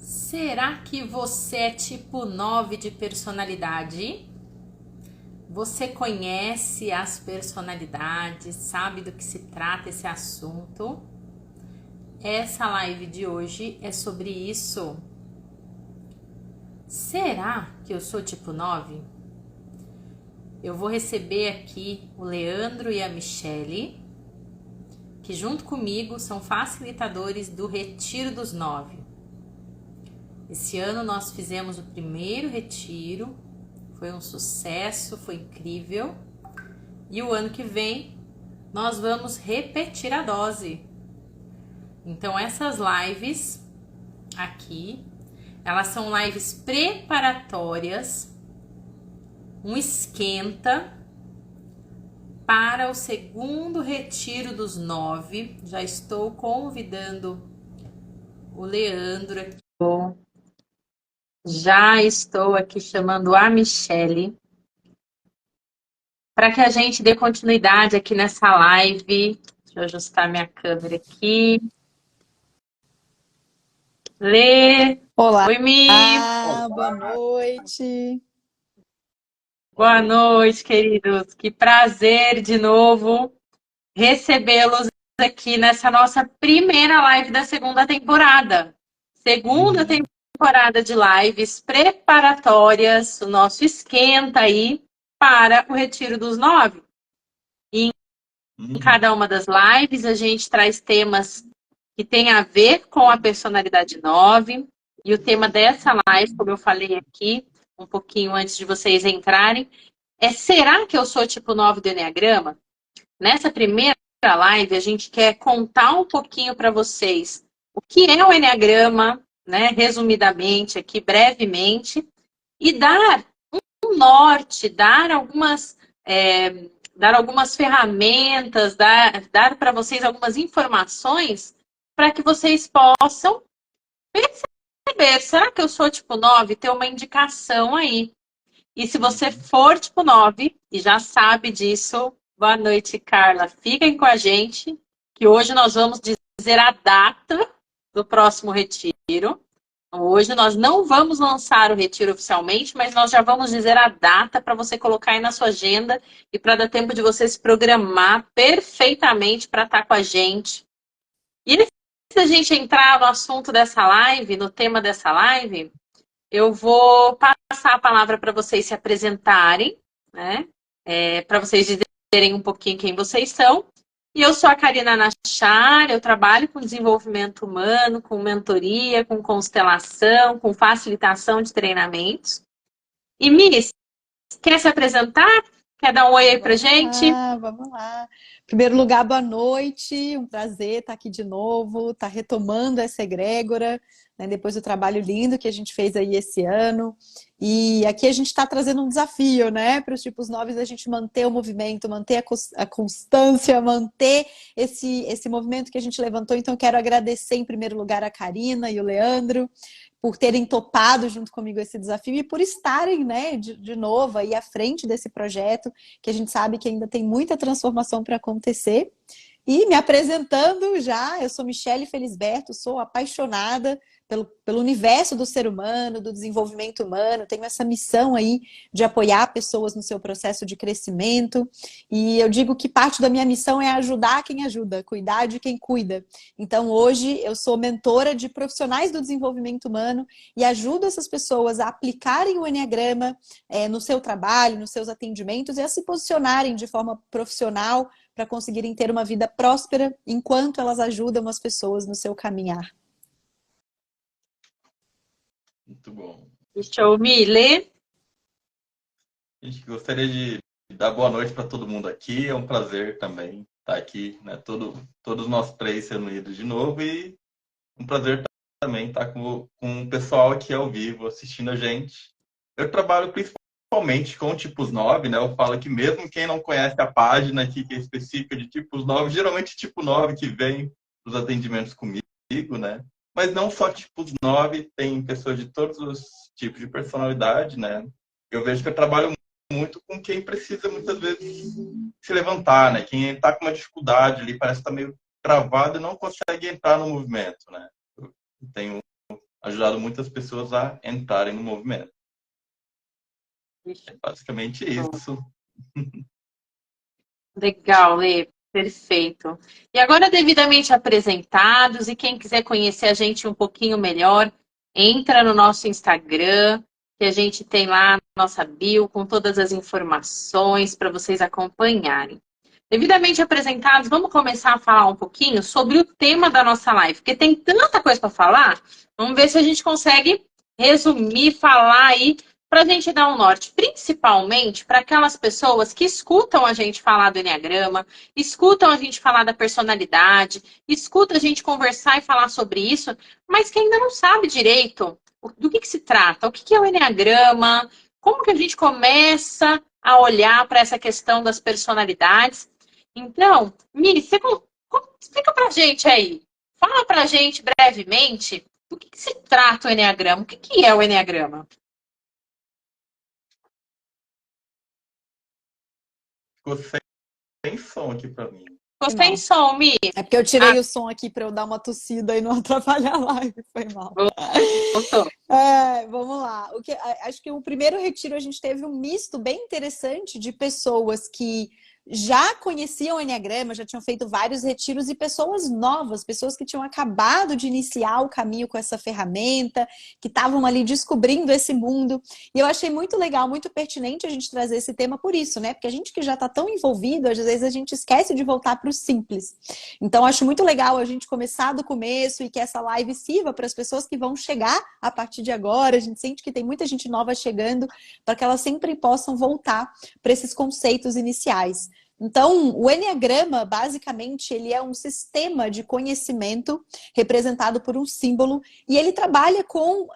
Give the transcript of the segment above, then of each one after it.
Será que você é tipo 9 de personalidade? Você conhece as personalidades, sabe do que se trata esse assunto? Essa live de hoje é sobre isso. Será que eu sou tipo 9? Eu vou receber aqui o Leandro e a Michele, que junto comigo são facilitadores do Retiro dos 9. Esse ano nós fizemos o primeiro retiro, foi um sucesso, foi incrível. E o ano que vem nós vamos repetir a dose. Então essas lives aqui, elas são lives preparatórias, um esquenta para o segundo retiro dos 9. Já estou convidando o Leandro aqui. Já estou aqui chamando a Michele para que a gente dê continuidade aqui nessa live. Deixa eu ajustar minha câmera aqui. Lê. Olá, Oi, Mi. boa noite. Boa noite, queridos. Que prazer de novo recebê-los aqui nessa nossa primeira live da segunda temporada. Segunda temporada de lives preparatórias, o nosso esquenta aí para o Retiro dos 9. E em cada uma das lives a gente traz temas que têm a ver com a personalidade 9. E o tema dessa live, como eu falei aqui, um pouquinho antes de vocês entrarem, é: será que eu sou tipo 9 do Enneagrama? Nessa primeira live, a gente quer contar um pouquinho para vocês o que é o Enneagrama, né, resumidamente aqui, brevemente, e dar um norte, dar algumas ferramentas, dar para vocês algumas informações para que vocês possam perceber, será que eu sou tipo 9? Ter uma indicação aí. E se você for tipo 9 e já sabe disso, boa noite, Carla. Fiquem com a gente, que hoje nós vamos dizer a data do próximo retiro. Hoje nós não vamos lançar o retiro oficialmente, mas nós já vamos dizer a data para você colocar aí na sua agenda e para dar tempo de você se programar perfeitamente para estar com a gente. E antes da gente entrar no assunto dessa live, no tema dessa live, eu vou passar a palavra para vocês se apresentarem, né? Para vocês dizerem um pouquinho quem vocês são. E eu sou a Karina Nachar, eu trabalho com desenvolvimento humano, com mentoria, com constelação, com facilitação de treinamentos. E Miss, quer se apresentar? Quer dar um oi aí pra gente? Vamos lá. Em primeiro lugar, boa noite. Um prazer estar aqui de novo, estar retomando essa egrégora, né, depois do trabalho lindo que a gente fez aí esse ano. E aqui a gente está trazendo um desafio, né, para os tipos 9 a gente manter o movimento, manter a constância, manter esse movimento que a gente levantou. Então, eu quero agradecer em primeiro lugar a Karina e o Leandro por terem topado junto comigo esse desafio e por estarem, né, de novo aí à frente desse projeto, que a gente sabe que ainda tem muita transformação para acontecer. E me apresentando já, eu sou Michele Felisberto, sou apaixonada pelo universo do ser humano, do desenvolvimento humano, tenho essa missão aí de apoiar pessoas no seu processo de crescimento, e eu digo que parte da minha missão é ajudar quem ajuda, cuidar de quem cuida. Então hoje eu sou mentora de profissionais do desenvolvimento humano e ajudo essas pessoas a aplicarem o Enneagrama no seu trabalho, nos seus atendimentos e a se posicionarem de forma profissional para conseguirem ter uma vida próspera enquanto elas ajudam as pessoas no seu caminhar. Muito bom. Show, Mi. Lê. Gente, gostaria de dar boa noite para todo mundo aqui. É um prazer também estar aqui, né? Todos nós três reunidos de novo e um prazer também estar com o pessoal aqui ao vivo assistindo a gente. Eu trabalho principalmente com tipos 9, né? Eu falo que mesmo quem não conhece a página aqui que é específica de tipos 9, geralmente tipo 9 que vem nos atendimentos comigo, né? Mas não só tipos 9, tem pessoas de todos os tipos de personalidade, né? Eu vejo que eu trabalho muito com quem precisa muitas vezes se levantar, né? Quem está com uma dificuldade ali, parece que está meio travado e não consegue entrar no movimento, né? Eu tenho ajudado muitas pessoas a entrarem no movimento. É basicamente isso. Legal, Lê. Perfeito. E agora, devidamente apresentados, e quem quiser conhecer a gente um pouquinho melhor, entra no nosso Instagram, que a gente tem lá na nossa bio, com todas as informações para vocês acompanharem. Devidamente apresentados, vamos começar a falar um pouquinho sobre o tema da nossa live, porque tem tanta coisa para falar. Vamos ver se a gente consegue resumir, falar aí, para a gente dar um norte, principalmente para aquelas pessoas que escutam a gente falar do Enneagrama, escutam a gente falar da personalidade, escutam a gente conversar e falar sobre isso, mas que ainda não sabe direito do que se trata, o que é o Enneagrama, como que a gente começa a olhar para essa questão das personalidades. Então, Miri, você explica pra gente aí. Fala pra gente brevemente do que se trata o Enneagrama. O que é o Enneagrama? Ficou sem som aqui para mim. Ficou sem som, Mi. É porque eu tirei o som aqui para eu dar uma tossida e não atrapalhar a live. Foi mal. Voltou. Vamos lá. Acho que o primeiro retiro a gente teve um misto bem interessante de pessoas que já conheciam o Enneagrama, já tinham feito vários retiros, e pessoas novas, pessoas que tinham acabado de iniciar o caminho com essa ferramenta, que estavam ali descobrindo esse mundo. E eu achei muito legal, muito pertinente a gente trazer esse tema por isso, né? Porque a gente que já está tão envolvido, às vezes a gente esquece de voltar para o simples. Então, acho muito legal a gente começar do começo e que essa live sirva para as pessoas que vão chegar a partir de agora. A gente sente que tem muita gente nova chegando, para que elas sempre possam voltar para esses conceitos iniciais. Então, o Enneagrama, basicamente, ele é um sistema de conhecimento representado por um símbolo, e ele trabalha com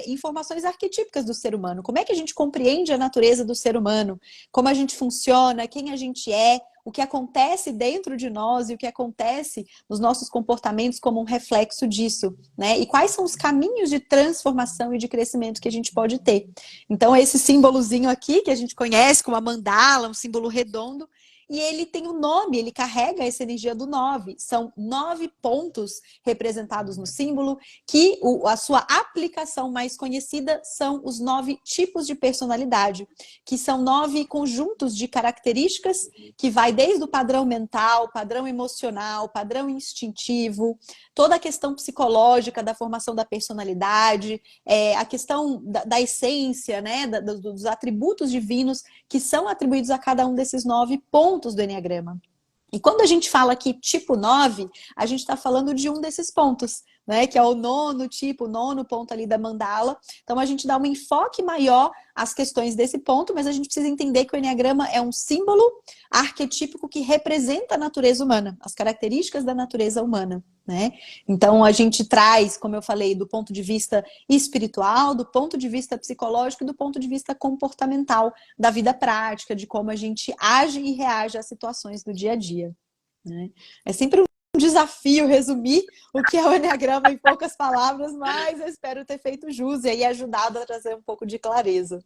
informações arquetípicas do ser humano. Como é que a gente compreende a natureza do ser humano? Como a gente funciona? Quem a gente é? O que acontece dentro de nós e o que acontece nos nossos comportamentos como um reflexo disso, né? E quais são os caminhos de transformação e de crescimento que a gente pode ter. Então, esse símbolozinho aqui, que a gente conhece como a mandala, um símbolo redondo, e ele tem um nome, ele carrega essa energia do 9. São 9 pontos representados no símbolo, que a sua aplicação mais conhecida são os 9 tipos de personalidade, que são 9 conjuntos de características, que vai desde o padrão mental, padrão emocional, padrão instintivo, toda a questão psicológica da formação da personalidade, a questão da essência, né, dos atributos divinos que são atribuídos a cada um desses 9 pontos do Enneagrama. E quando a gente fala aqui tipo 9, a gente está falando de um desses pontos, né? Que é o nono tipo, o nono ponto ali da mandala. Então a gente dá um enfoque maior às questões desse ponto, mas a gente precisa entender que o Enneagrama é um símbolo arquetípico que representa a natureza humana, as características da natureza humana, né? Então a gente traz, como eu falei, do ponto de vista espiritual, do ponto de vista psicológico e do ponto de vista comportamental da vida prática, de como a gente age e reage às situações do dia a dia, né? É sempre um desafio resumir o que é o Enneagrama em poucas palavras, mas eu espero ter feito jus e aí ajudado a trazer um pouco de clareza.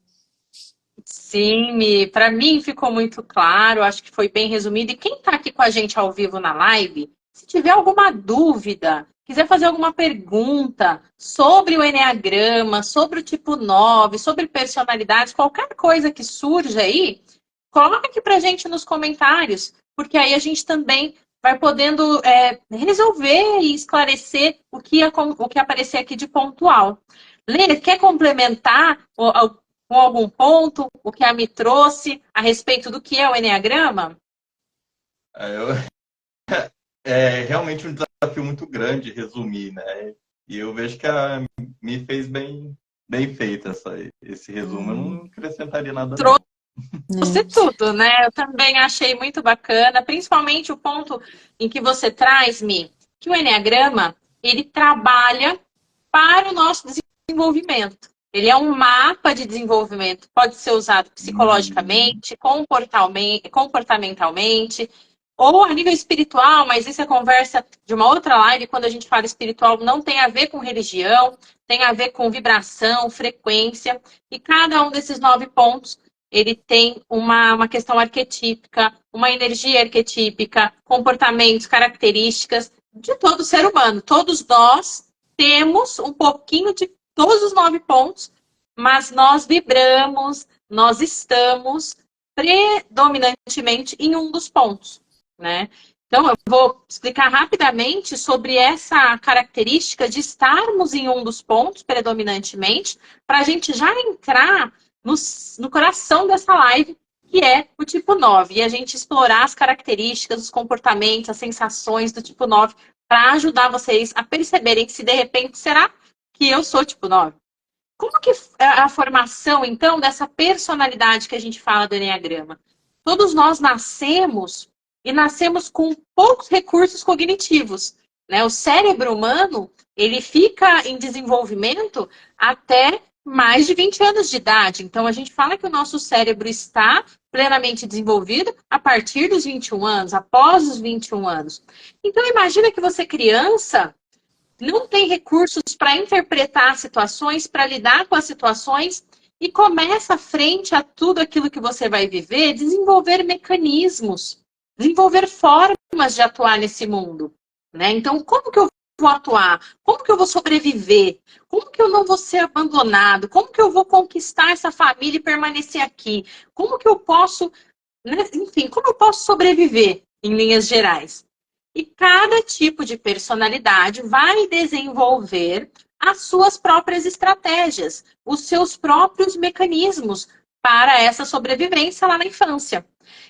Sim, para mim ficou muito claro, acho que foi bem resumido. E quem está aqui com a gente ao vivo na live, se tiver alguma dúvida, quiser fazer alguma pergunta sobre o Enneagrama, sobre o tipo 9, sobre personalidade, qualquer coisa que surja aí, coloca aqui pra gente nos comentários, porque aí a gente também vai podendo resolver e esclarecer o que aparecer aqui de pontual. Lê, quer complementar com algum ponto o que a Mi trouxe a respeito do que é o Enneagrama? É realmente um desafio muito grande resumir, né? E eu vejo que a Mi fez bem feito esse resumo. Eu não acrescentaria nada. Trouxe tudo, né? Eu também achei muito bacana, principalmente o ponto em que você traz, Mi, que o Enneagrama, ele trabalha para o nosso desenvolvimento. Ele é um mapa de desenvolvimento, pode ser usado psicologicamente, comportamentalmente, ou a nível espiritual, mas isso é conversa de uma outra live. Quando a gente fala espiritual, não tem a ver com religião, tem a ver com vibração, frequência, e cada um desses 9 pontos ele tem uma questão arquetípica, uma energia arquetípica, comportamentos, características de todo ser humano. Todos nós temos um pouquinho de todos os 9 pontos, mas nós vibramos, nós estamos predominantemente em um dos pontos, né? Então, eu vou explicar rapidamente sobre essa característica de estarmos em um dos pontos predominantemente, para a gente já entrar no coração dessa live, que é o tipo 9, e a gente explorar as características, os comportamentos, as sensações do tipo 9, para ajudar vocês a perceberem se de repente será que eu sou tipo 9. Como que é a formação, então, dessa personalidade que a gente fala do Eneagrama? Todos nós nascemos e nascemos com poucos recursos cognitivos, né? O cérebro humano, ele fica em desenvolvimento até mais de 20 anos de idade. Então, a gente fala que o nosso cérebro está plenamente desenvolvido a partir dos 21 anos, após os 21 anos. Então, imagina que você, criança, não tem recursos para interpretar situações, para lidar com as situações e começa, frente a tudo aquilo que você vai viver, desenvolver mecanismos, desenvolver formas de atuar nesse mundo, né? Então, como que eu vou atuar? Como que eu vou sobreviver? Como que eu não vou ser abandonado? Como que eu vou conquistar essa família e permanecer aqui? Como que eu posso, né? Enfim, como eu posso sobreviver, em linhas gerais? E cada tipo de personalidade vai desenvolver as suas próprias estratégias, os seus próprios mecanismos para essa sobrevivência lá na infância.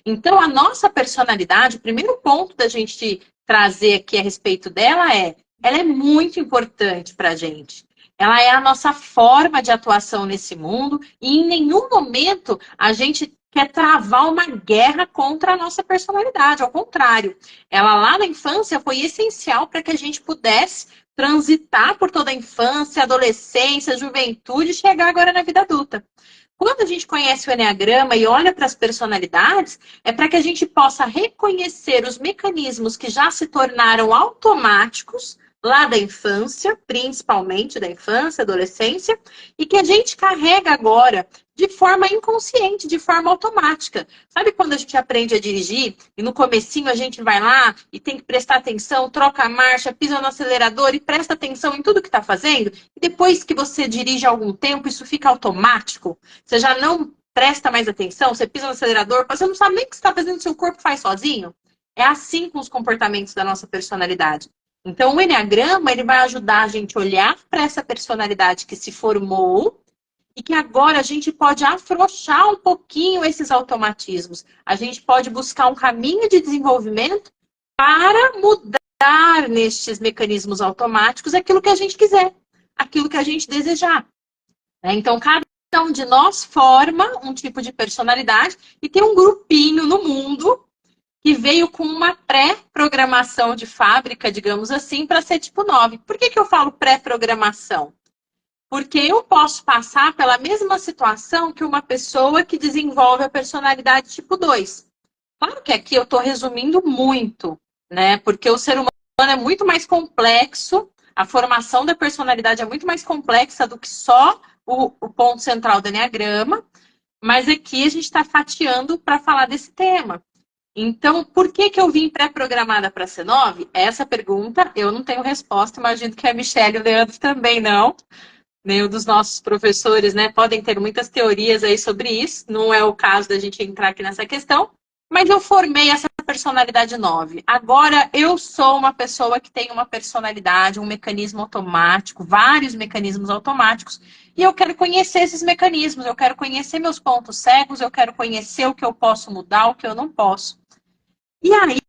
Então, a nossa personalidade, o primeiro ponto da gente trazer aqui a respeito dela ela é muito importante para a gente. Ela é a nossa forma de atuação nesse mundo e em nenhum momento a gente quer travar uma guerra contra a nossa personalidade. Ao contrário, ela lá na infância foi essencial para que a gente pudesse transitar por toda a infância, adolescência, juventude e chegar agora na vida adulta. Quando a gente conhece o Eneagrama e olha para as personalidades, é para que a gente possa reconhecer os mecanismos que já se tornaram automáticos lá da infância, principalmente da infância, adolescência, e que a gente carrega agora de forma inconsciente, de forma automática. Sabe quando a gente aprende a dirigir e no comecinho a gente vai lá e tem que prestar atenção, troca a marcha, pisa no acelerador e presta atenção em tudo que está fazendo? E depois que você dirige há algum tempo, isso fica automático. Você já não presta mais atenção, você pisa no acelerador, você não sabe nem o que você está fazendo, seu corpo faz sozinho. É assim com os comportamentos da nossa personalidade. Então, o Eneagrama, ele vai ajudar a gente a olhar para essa personalidade que se formou e que agora a gente pode afrouxar um pouquinho esses automatismos. A gente pode buscar um caminho de desenvolvimento para mudar nestes mecanismos automáticos aquilo que a gente quiser, aquilo que a gente desejar. Então, cada um de nós forma um tipo de personalidade e tem um grupinho no mundo que veio com uma pré-programação de fábrica, digamos assim, para ser tipo 9. Por que eu falo pré-programação? Porque eu posso passar pela mesma situação que uma pessoa que desenvolve a personalidade tipo 2. Claro que aqui eu estou resumindo muito, né? Porque o ser humano é muito mais complexo, a formação da personalidade é muito mais complexa do que só o ponto central do Eneagrama, mas aqui a gente está fatiando para falar desse tema. Então, por que eu vim pré-programada para ser 9? Essa pergunta eu não tenho resposta, imagino que a Michelle e o Leandro também não. Nenhum dos nossos professores, né, podem ter muitas teorias aí sobre isso, não é o caso da gente entrar aqui nessa questão, mas eu formei essa personalidade 9. Agora, eu sou uma pessoa que tem uma personalidade, um mecanismo automático, vários mecanismos automáticos, e eu quero conhecer esses mecanismos, eu quero conhecer meus pontos cegos, eu quero conhecer o que eu posso mudar, o que eu não posso. E aí,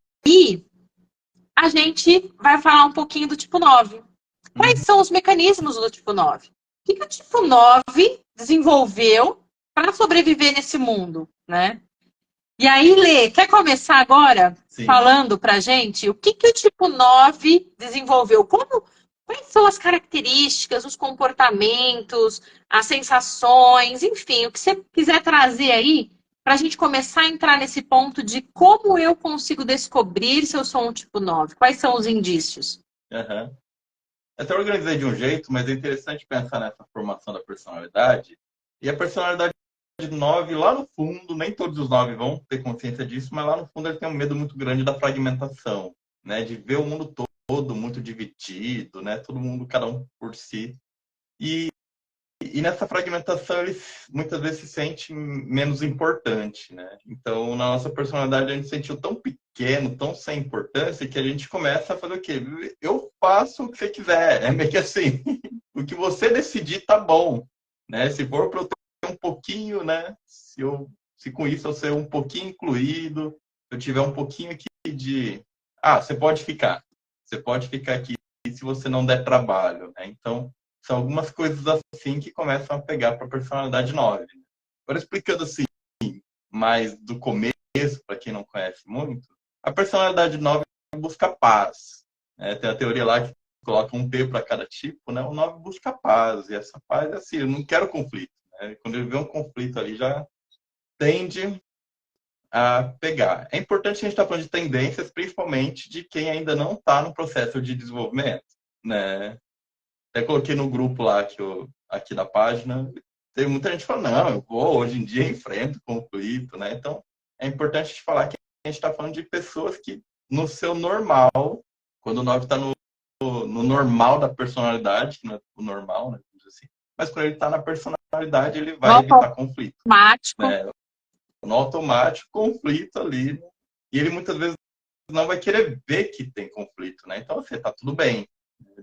a gente vai falar um pouquinho do tipo 9. Quais são os mecanismos do tipo 9? O que o tipo 9 desenvolveu para sobreviver nesse mundo, né? E aí, Lê, quer começar agora falando pra gente o que o tipo 9 desenvolveu? Quais são as características, os comportamentos, as sensações, enfim, o que você quiser trazer aí para a gente começar a entrar nesse ponto de como eu consigo descobrir se eu sou um tipo 9? Quais são os indícios? Uhum. Eu até organizei de um jeito, mas é interessante pensar nessa formação da personalidade. E a personalidade de 9, lá no fundo, nem todos os 9 vão ter consciência disso, mas lá no fundo ele tem um medo muito grande da fragmentação, né? De ver o mundo todo, muito dividido, né? Todo mundo, cada um por si. E nessa fragmentação ele muitas vezes se sente menos importante, né? Então, na nossa personalidade, a gente se sentiu tão pequeno, tão sem importância, que a gente começa a fazer o quê? Eu faço o que você quiser. É meio que assim, o que você decidir tá bom, né? Se for para eu ter um pouquinho, né? Se com isso eu ser um pouquinho incluído, eu tiver um pouquinho aqui de... Ah, você pode ficar. Você pode ficar aqui se você não der trabalho, né? Então, são algumas coisas assim que começam a pegar para a personalidade 9. Agora, explicando assim, mais do começo, para quem não conhece muito, a personalidade 9 busca paz. Tem a teoria lá que coloca um P para cada tipo, né? O 9 busca paz, e essa paz é assim, eu não quero conflito. Né? Quando ele vê um conflito ali, já tende a pegar. É importante a gente estar falando de tendências, principalmente de quem ainda não está no processo de desenvolvimento, né? Até coloquei no grupo lá aqui na página. Tem muita gente falando, não, eu vou, hoje em dia enfrento conflito, né? Então, é importante a gente falar que a gente está falando de pessoas que, no seu normal, quando o 9 está no normal da personalidade, que não é o normal, né? Assim, mas quando ele está na personalidade, ele vai evitar conflito. Automático. Né? No automático, conflito ali. Né? E ele muitas vezes não vai querer ver que tem conflito, né? Então, assim, tá tudo bem.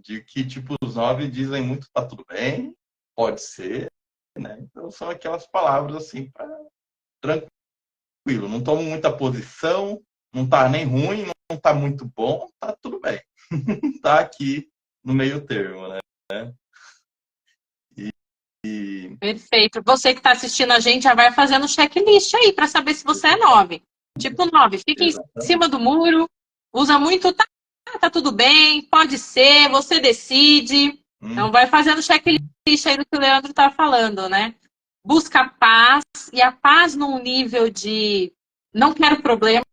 De que, tipo, os 9 dizem muito, tá tudo bem, pode ser, né? Então, são aquelas palavras, assim, para tranquilo. Não tomo muita posição, não tá nem ruim, não tá muito bom, tá tudo bem. Tá aqui no meio termo, né? Perfeito. Você que está assistindo a gente já vai fazendo checklist aí para saber se você é 9. Tipo 9, fica em cima do muro, usa muito, tá tudo bem, pode ser, você decide. Então vai fazendo checklist aí do que o Leandro tá falando, né? Busca paz, e a paz num nível de não quero problemas,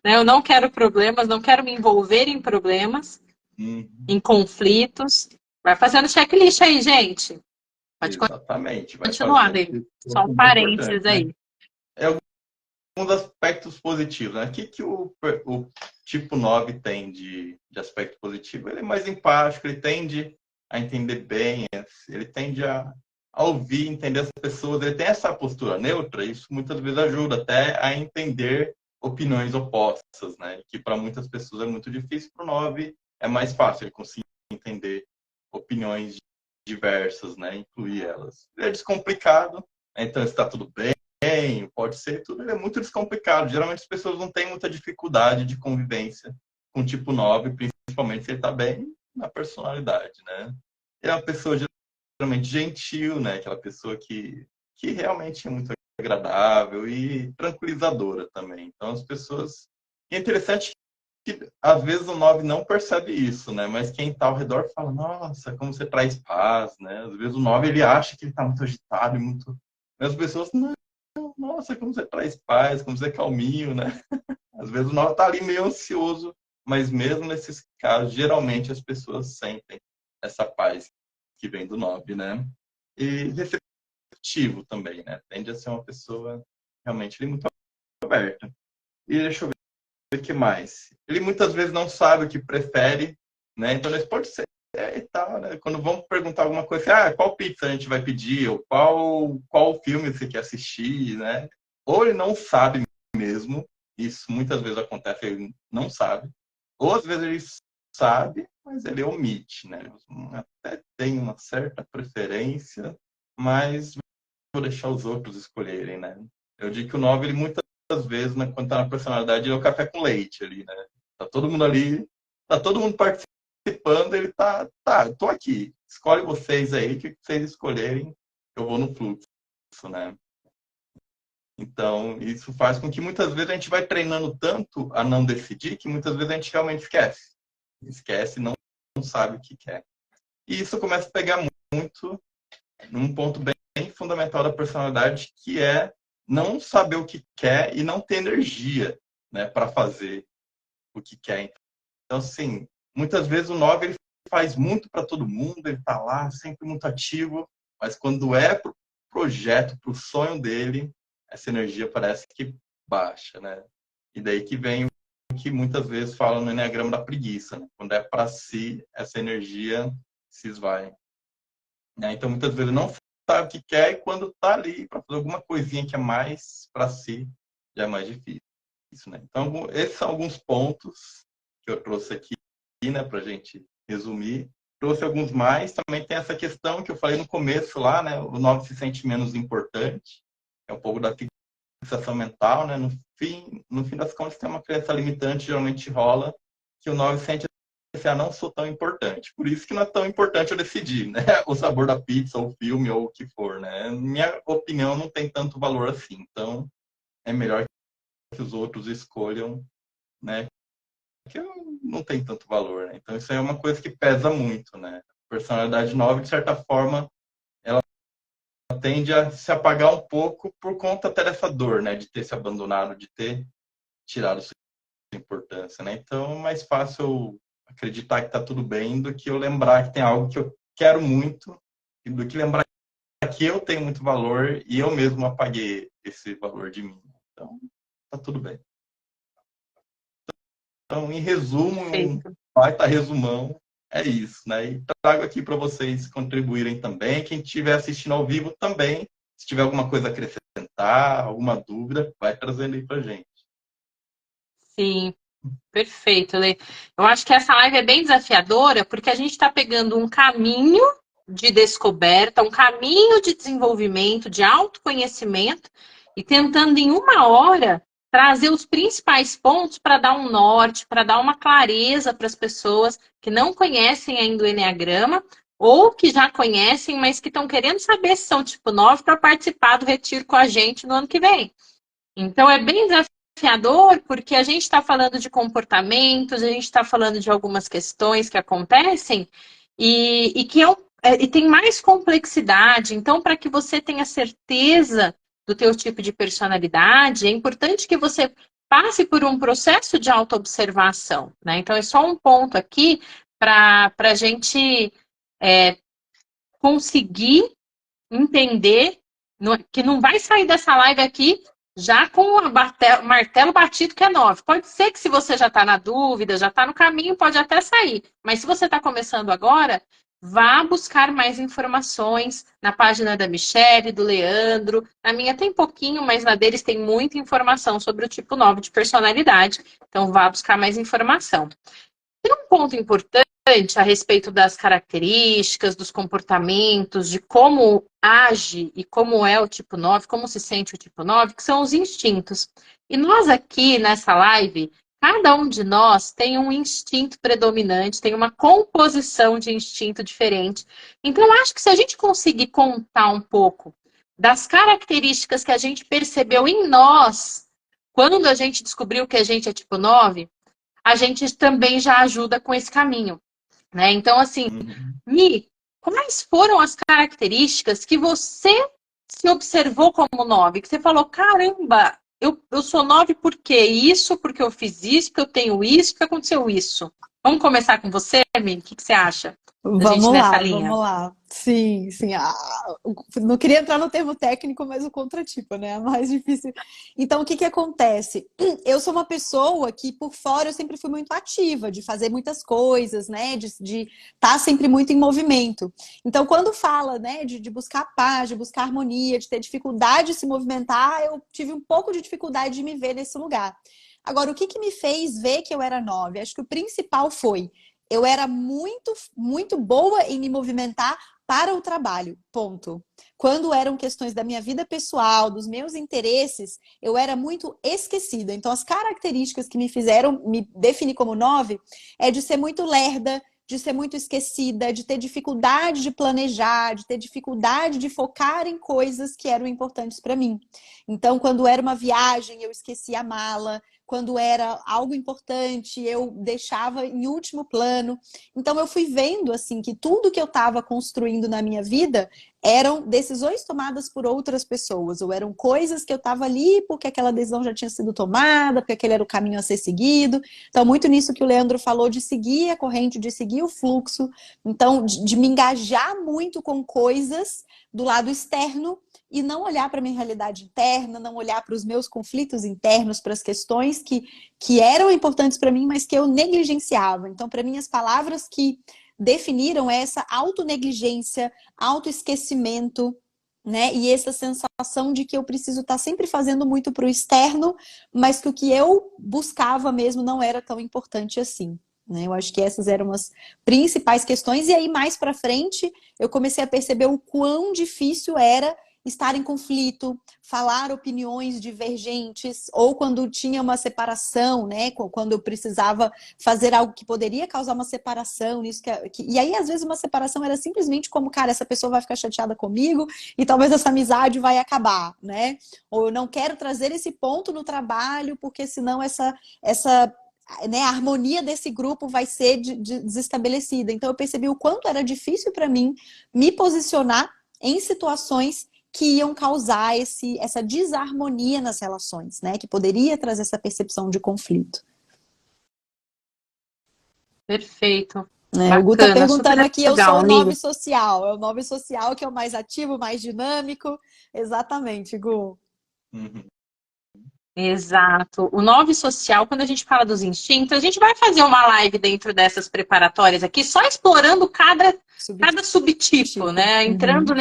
né? Eu não quero problemas, não quero me envolver em problemas, em conflitos. Vai fazendo checklist aí, gente. Pode Exatamente. Vai continuar, fazendo. David. Só um parênteses aí. Né? É alguns aspectos positivos, né? O que o tipo 9 tem de aspecto positivo? Ele é mais empático, ele tende a entender bem, ele tende a ouvir, entender as pessoas, ele tem essa postura neutra, isso muitas vezes ajuda até a entender opiniões opostas, né? Que para muitas pessoas é muito difícil, para o 9 é mais fácil ele conseguir entender opiniões diversas, né? Incluir elas. Ele é descomplicado, então está tudo bem, pode ser, tudo é muito descomplicado. Geralmente as pessoas não têm muita dificuldade de convivência com o tipo 9, principalmente se ele está bem na personalidade, né? Ele é uma pessoa geralmente gentil, né? Aquela pessoa que realmente é muito agradável e tranquilizadora também. Então as pessoas... E é interessante que às vezes o 9 não percebe isso, né? Mas quem está ao redor fala, nossa, como você traz paz, né? Às vezes o 9 ele acha que ele está muito agitado e muito... Mas as pessoas, não, nossa, como você traz paz, como você é calminho, né? Às vezes o 9 está ali meio ansioso, mas mesmo nesses casos, geralmente as pessoas sentem essa paz que vem do 9, né? E receptivo também, né? Tende a ser uma pessoa realmente muito aberta. E deixa eu ver o que mais. Ele muitas vezes não sabe o que prefere, né? Então ele pode ser e tal, né? Quando vão perguntar alguma coisa, qual pizza a gente vai pedir, ou qual filme você quer assistir, né? Ou ele não sabe mesmo, isso muitas vezes acontece, ele não sabe, ou às vezes ele sabe, mas ele omite, né? Até tem uma certa preferência, mas vou deixar os outros escolherem, né? Eu digo que o 9, ele muitas vezes, né, quando tá na personalidade, ele é o café com leite ali, né? Tá todo mundo ali, tá todo mundo participando, ele tá, eu tô aqui. Escolhe vocês aí, o que vocês escolherem, eu vou no fluxo, né? Então, isso faz com que muitas vezes a gente vai treinando tanto a não decidir, que muitas vezes a gente realmente esquece. Esquece e não sabe o que quer. E isso começa a pegar muito num ponto bem fundamental da personalidade, que é não saber o que quer e não ter energia, né, para fazer o que quer. Então, assim, muitas vezes o 9 ele faz muito para todo mundo, ele está lá sempre muito ativo, mas quando é para o projeto, para o sonho dele, essa energia parece que baixa, né? E daí que vem que muitas vezes falam no Enneagrama da preguiça, né? Quando é para si, essa energia se esvai. Né? Então, muitas vezes não sabe o que quer e quando está ali para fazer alguma coisinha que é mais para si, já é mais difícil. Né? Então, esses são alguns pontos que eu trouxe aqui, né, para a gente resumir. Trouxe alguns mais. Também tem essa questão que eu falei no começo lá, né? O 9 se sente menos importante. É um pouco da fixação mental, né? No fim das contas, tem uma crença limitante, geralmente rola, que o 9 sente assim, não sou tão importante. Por isso que não é tão importante eu decidir, né? O sabor da pizza, ou o filme, ou o que for, né? Minha opinião não tem tanto valor assim. Então, é melhor que os outros escolham, né? Que não tem tanto valor, né? Então, isso aí é uma coisa que pesa muito, né? A personalidade 9, de certa forma, ela tende a se apagar um pouco por conta até dessa dor, né? De ter se abandonado, de ter tirado sua importância, né? Então, é mais fácil eu acreditar que tá tudo bem do que eu lembrar que tem algo que eu quero muito, do que lembrar que eu tenho muito valor e eu mesmo apaguei esse valor de mim. Então, tá tudo bem. Então, em resumo, um Perfeito. baita resumão, é isso, né? E trago aqui para vocês contribuírem também. Quem estiver assistindo ao vivo também, se tiver alguma coisa a acrescentar, alguma dúvida, vai trazendo aí para gente. Sim, perfeito, Lê. Eu acho que essa live é bem desafiadora, porque a gente está pegando um caminho de descoberta, um caminho de desenvolvimento, de autoconhecimento, e tentando em uma hora trazer os principais pontos para dar um norte, para dar uma clareza para as pessoas que não conhecem ainda o Enneagrama, ou que já conhecem, mas que estão querendo saber se são tipo 9 para participar do retiro com a gente no ano que vem. Então é bem desafiador porque a gente está falando de comportamentos, a gente está falando de algumas questões que acontecem e que e tem mais complexidade. Então, para que você tenha certeza do teu tipo de personalidade, é importante que você passe por um processo de autoobservação, né? Então, é só um ponto aqui para a gente conseguir entender que não vai sair dessa live aqui já com o martelo batido que é 9. Pode ser que se você já está na dúvida, já está no caminho, pode até sair. Mas se você está começando agora, vá buscar mais informações na página da Michelle, do Leandro. Na minha tem pouquinho, mas na deles tem muita informação sobre o tipo 9 de personalidade. Então vá buscar mais informação. Tem um ponto importante a respeito das características, dos comportamentos, de como age e como é o tipo 9, como se sente o tipo 9, que são os instintos. E nós aqui nessa live, cada um de nós tem um instinto predominante, tem uma composição de instinto diferente. Então, eu acho que se a gente conseguir contar um pouco das características que a gente percebeu em nós, quando a gente descobriu que a gente é tipo 9, a gente também já ajuda com esse caminho, né? Então, assim, Mi, quais foram as características que você se observou como 9? Que você falou, caramba, eu sou 9 por quê? Isso, porque eu fiz isso, porque eu tenho isso, porque aconteceu isso. Vamos começar com você, Mi? O que você acha da gente Vamos nessa lá, linha? vamos lá. Sim, sim. Não queria entrar no termo técnico, mas o contratipo, né? É mais difícil. Então, o que que acontece? Eu sou uma pessoa que, por fora, eu sempre fui muito ativa, de fazer muitas coisas, né? De estar sempre muito em movimento. Então, quando fala, né, de buscar paz, de buscar harmonia, de ter dificuldade de se movimentar, eu tive um pouco de dificuldade de me ver nesse lugar. Agora, o que que me fez ver que eu era 9? Acho que o principal foi eu era muito boa em me movimentar para o trabalho, ponto. Quando eram questões da minha vida pessoal, dos meus interesses, eu era muito esquecida. Então, as características que me fizeram me definir como 9 é de ser muito lerda, de ser muito esquecida, de ter dificuldade de planejar, de ter dificuldade de focar em coisas que eram importantes para mim. Então, quando era uma viagem, eu esquecia a mala. Quando era algo importante, eu deixava em último plano. Então, eu fui vendo, assim, que tudo que eu estava construindo na minha vida eram decisões tomadas por outras pessoas, ou eram coisas que eu estava ali porque aquela decisão já tinha sido tomada, porque aquele era o caminho a ser seguido. Então, muito nisso que o Leandro falou, de seguir a corrente, de seguir o fluxo. Então, de me engajar muito com coisas do lado externo, e não olhar para a minha realidade interna, não olhar para os meus conflitos internos, para as questões que eram importantes para mim, mas que eu negligenciava. Então, para mim, as palavras que definiram essa autonegligência, autoesquecimento, né? E essa sensação de que eu preciso estar sempre fazendo muito para o externo, mas que o que eu buscava mesmo não era tão importante assim. Né? Eu acho que essas eram as principais questões, e aí mais para frente eu comecei a perceber o quão difícil era estar em conflito, falar opiniões divergentes, ou quando tinha uma separação, né? Quando eu precisava fazer algo que poderia causar uma separação, isso e aí às vezes uma separação era simplesmente como, cara, essa pessoa vai ficar chateada comigo e talvez essa amizade vai acabar, né? Ou eu não quero trazer esse ponto no trabalho porque senão essa né, a harmonia desse grupo vai ser desestabelecida. Então eu percebi o quanto era difícil para mim me posicionar em situações que iam causar essa desarmonia nas relações, né? Que poderia trazer essa percepção de conflito. Perfeito. O Gu tá Bacana, perguntando super aqui, eu sou legal, o Ni. 9 social. É o 9 social que é o mais ativo, mais dinâmico. Exatamente, Gu. Uhum. Exato. O 9 social, quando a gente fala dos instintos, a gente vai fazer uma live dentro dessas preparatórias aqui, só explorando cada subtipo, né? Entrando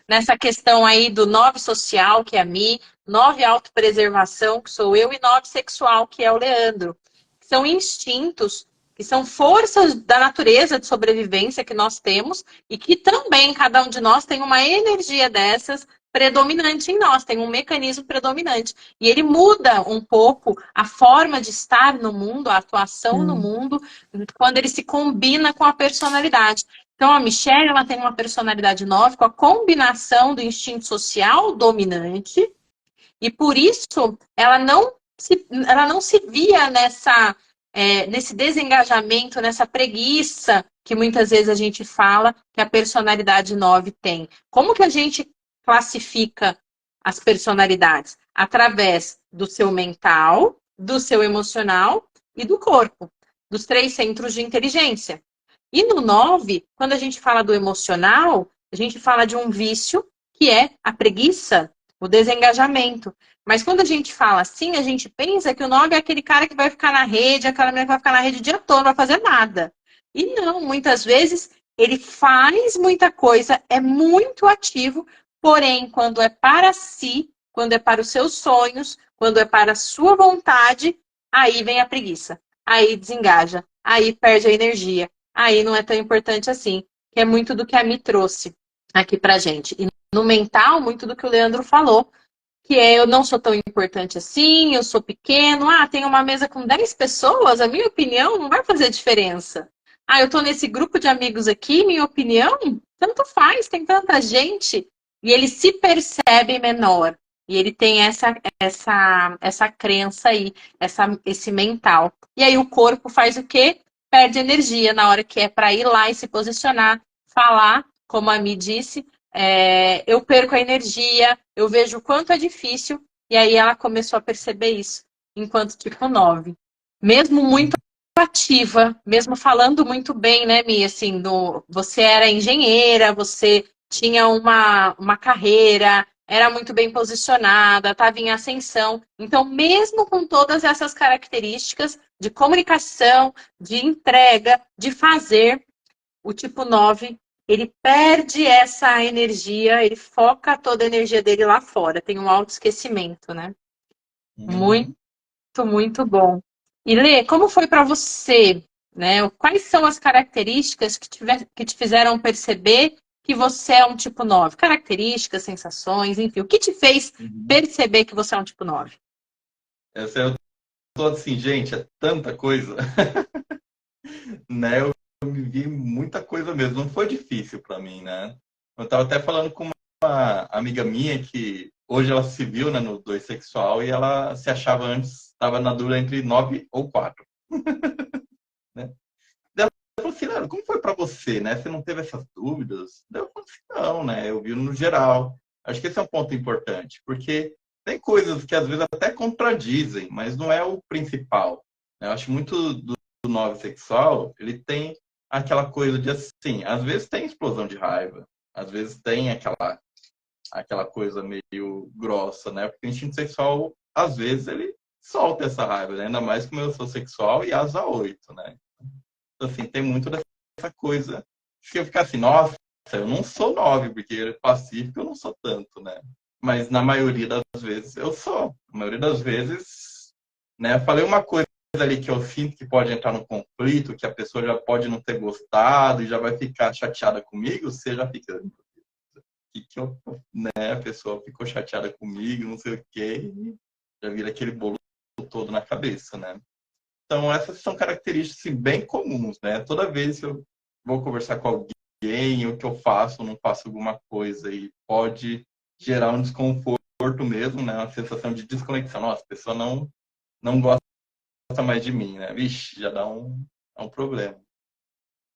nessa questão aí do 9 social, que é a Mi, 9 autopreservação, que sou eu, e 9 sexual, que é o Leandro. São instintos, que são forças da natureza de sobrevivência que nós temos, e que também cada um de nós tem uma energia dessas predominante em nós, tem um mecanismo predominante. E ele muda um pouco a forma de estar no mundo, a atuação no mundo, quando ele se combina com a personalidade. Então, a Michelle, ela tem uma personalidade 9 com a combinação do instinto social dominante, e por isso ela não se via nesse desengajamento, nessa preguiça que muitas vezes a gente fala que a personalidade 9 tem. Como que a gente classifica as personalidades? Através do seu mental, do seu emocional e do corpo, dos 3 centros de inteligência. E no 9, quando a gente fala do emocional, a gente fala de um vício, que é a preguiça, o desengajamento. Mas quando a gente fala assim, a gente pensa que o 9 é aquele cara que vai ficar na rede, aquela mulher que vai ficar na rede o dia todo, não vai fazer nada. E não, muitas vezes ele faz muita coisa, é muito ativo, porém, quando é para si, quando é para os seus sonhos, quando é para a sua vontade, aí vem a preguiça. Aí desengaja, aí perde a energia. Aí não é tão importante assim, que é muito do que a Mi trouxe aqui pra gente. E no mental, muito do que o Leandro falou, que é eu não sou tão importante assim, eu sou pequeno, tem uma mesa com 10 pessoas, a minha opinião não vai fazer diferença. Eu tô nesse grupo de amigos aqui, minha opinião, tanto faz, tem tanta gente. E ele se percebe menor. E ele tem essa crença aí, esse mental. E aí o corpo faz o quê? Perde energia na hora que é para ir lá e se posicionar, falar, como a Mi disse, eu perco a energia, eu vejo o quanto é difícil, e aí ela começou a perceber isso, enquanto tipo 9. Mesmo muito ativa, mesmo falando muito bem, né, Mi? Assim, você era engenheira, você tinha uma carreira, era muito bem posicionada, estava em ascensão. Então, mesmo com todas essas características de comunicação, de entrega, de fazer, o tipo 9, ele perde essa energia, ele foca toda a energia dele lá fora. Tem um autoesquecimento, né? Muito, muito bom. E Lê, como foi para você, né? Quais são as características que te fizeram perceber que você é um tipo 9? Características, sensações, enfim. O que te fez perceber que você é um tipo 9? Eu tô assim, gente, é tanta coisa, né? Eu vivi muita coisa mesmo. Não foi difícil para mim, né? Eu estava até falando com uma amiga minha que hoje ela se viu, né, no 2 sexual e ela se achava antes, estava na dúvida entre 9 ou 4. Né? Ela falou assim, Leandro, como foi para você, né? Você não teve essas dúvidas? Eu falei assim, não, né? Eu vi no geral. Acho que esse é um ponto importante, porque tem coisas que às vezes até contradizem, mas não é o principal. Eu acho muito do 9 sexual, ele tem aquela coisa de assim, às vezes tem explosão de raiva, às vezes tem aquela coisa meio grossa, né? Porque o instinto sexual, às vezes, ele solta essa raiva, né? Ainda mais como eu sou sexual e asa 8, né? Então, assim, tem muito dessa coisa. Se eu ficar assim, nossa, eu não sou 9, porque pacífico eu não sou tanto, né? Mas na maioria das vezes eu sou. Na maioria das vezes, né? Eu falei uma coisa ali que eu sinto que pode entrar no conflito, que a pessoa já pode não ter gostado e já vai ficar chateada comigo, você já fica, que eu, né? A pessoa ficou chateada comigo, não sei o quê, e já vira aquele bolo todo na cabeça, né? Então, essas são características assim, bem comuns, né? Toda vez que eu vou conversar com alguém, o que eu faço ou não faço alguma coisa e pode gerar um desconforto mesmo, né? Uma sensação de desconexão. Nossa, a pessoa não gosta mais de mim, né? Vixe, já dá um problema.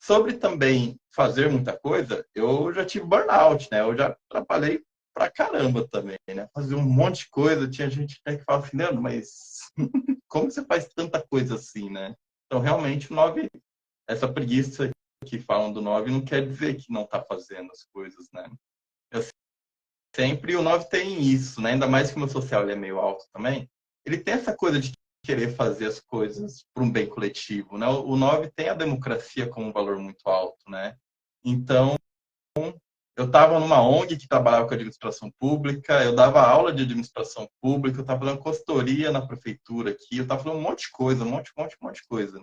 Sobre também fazer muita coisa, eu já tive burnout, né? Eu já trabalhei pra caramba também, né? Fazer um monte de coisa. Tinha gente que fala assim, Leandro, mas como você faz tanta coisa assim, né? Então, realmente, o 9, essa preguiça que falam do 9 não quer dizer que não está fazendo as coisas, né? Eu sempre, o 9 tem isso, né? Ainda mais que o meu social ele é meio alto também. Ele tem essa coisa de querer fazer as coisas para um bem coletivo, né? O 9 tem a democracia como um valor muito alto, né? Então, eu estava numa ONG que trabalhava com administração pública, eu dava aula de administração pública, eu estava fazendo consultoria na prefeitura aqui, eu estava fazendo um monte de coisa, um monte de coisa.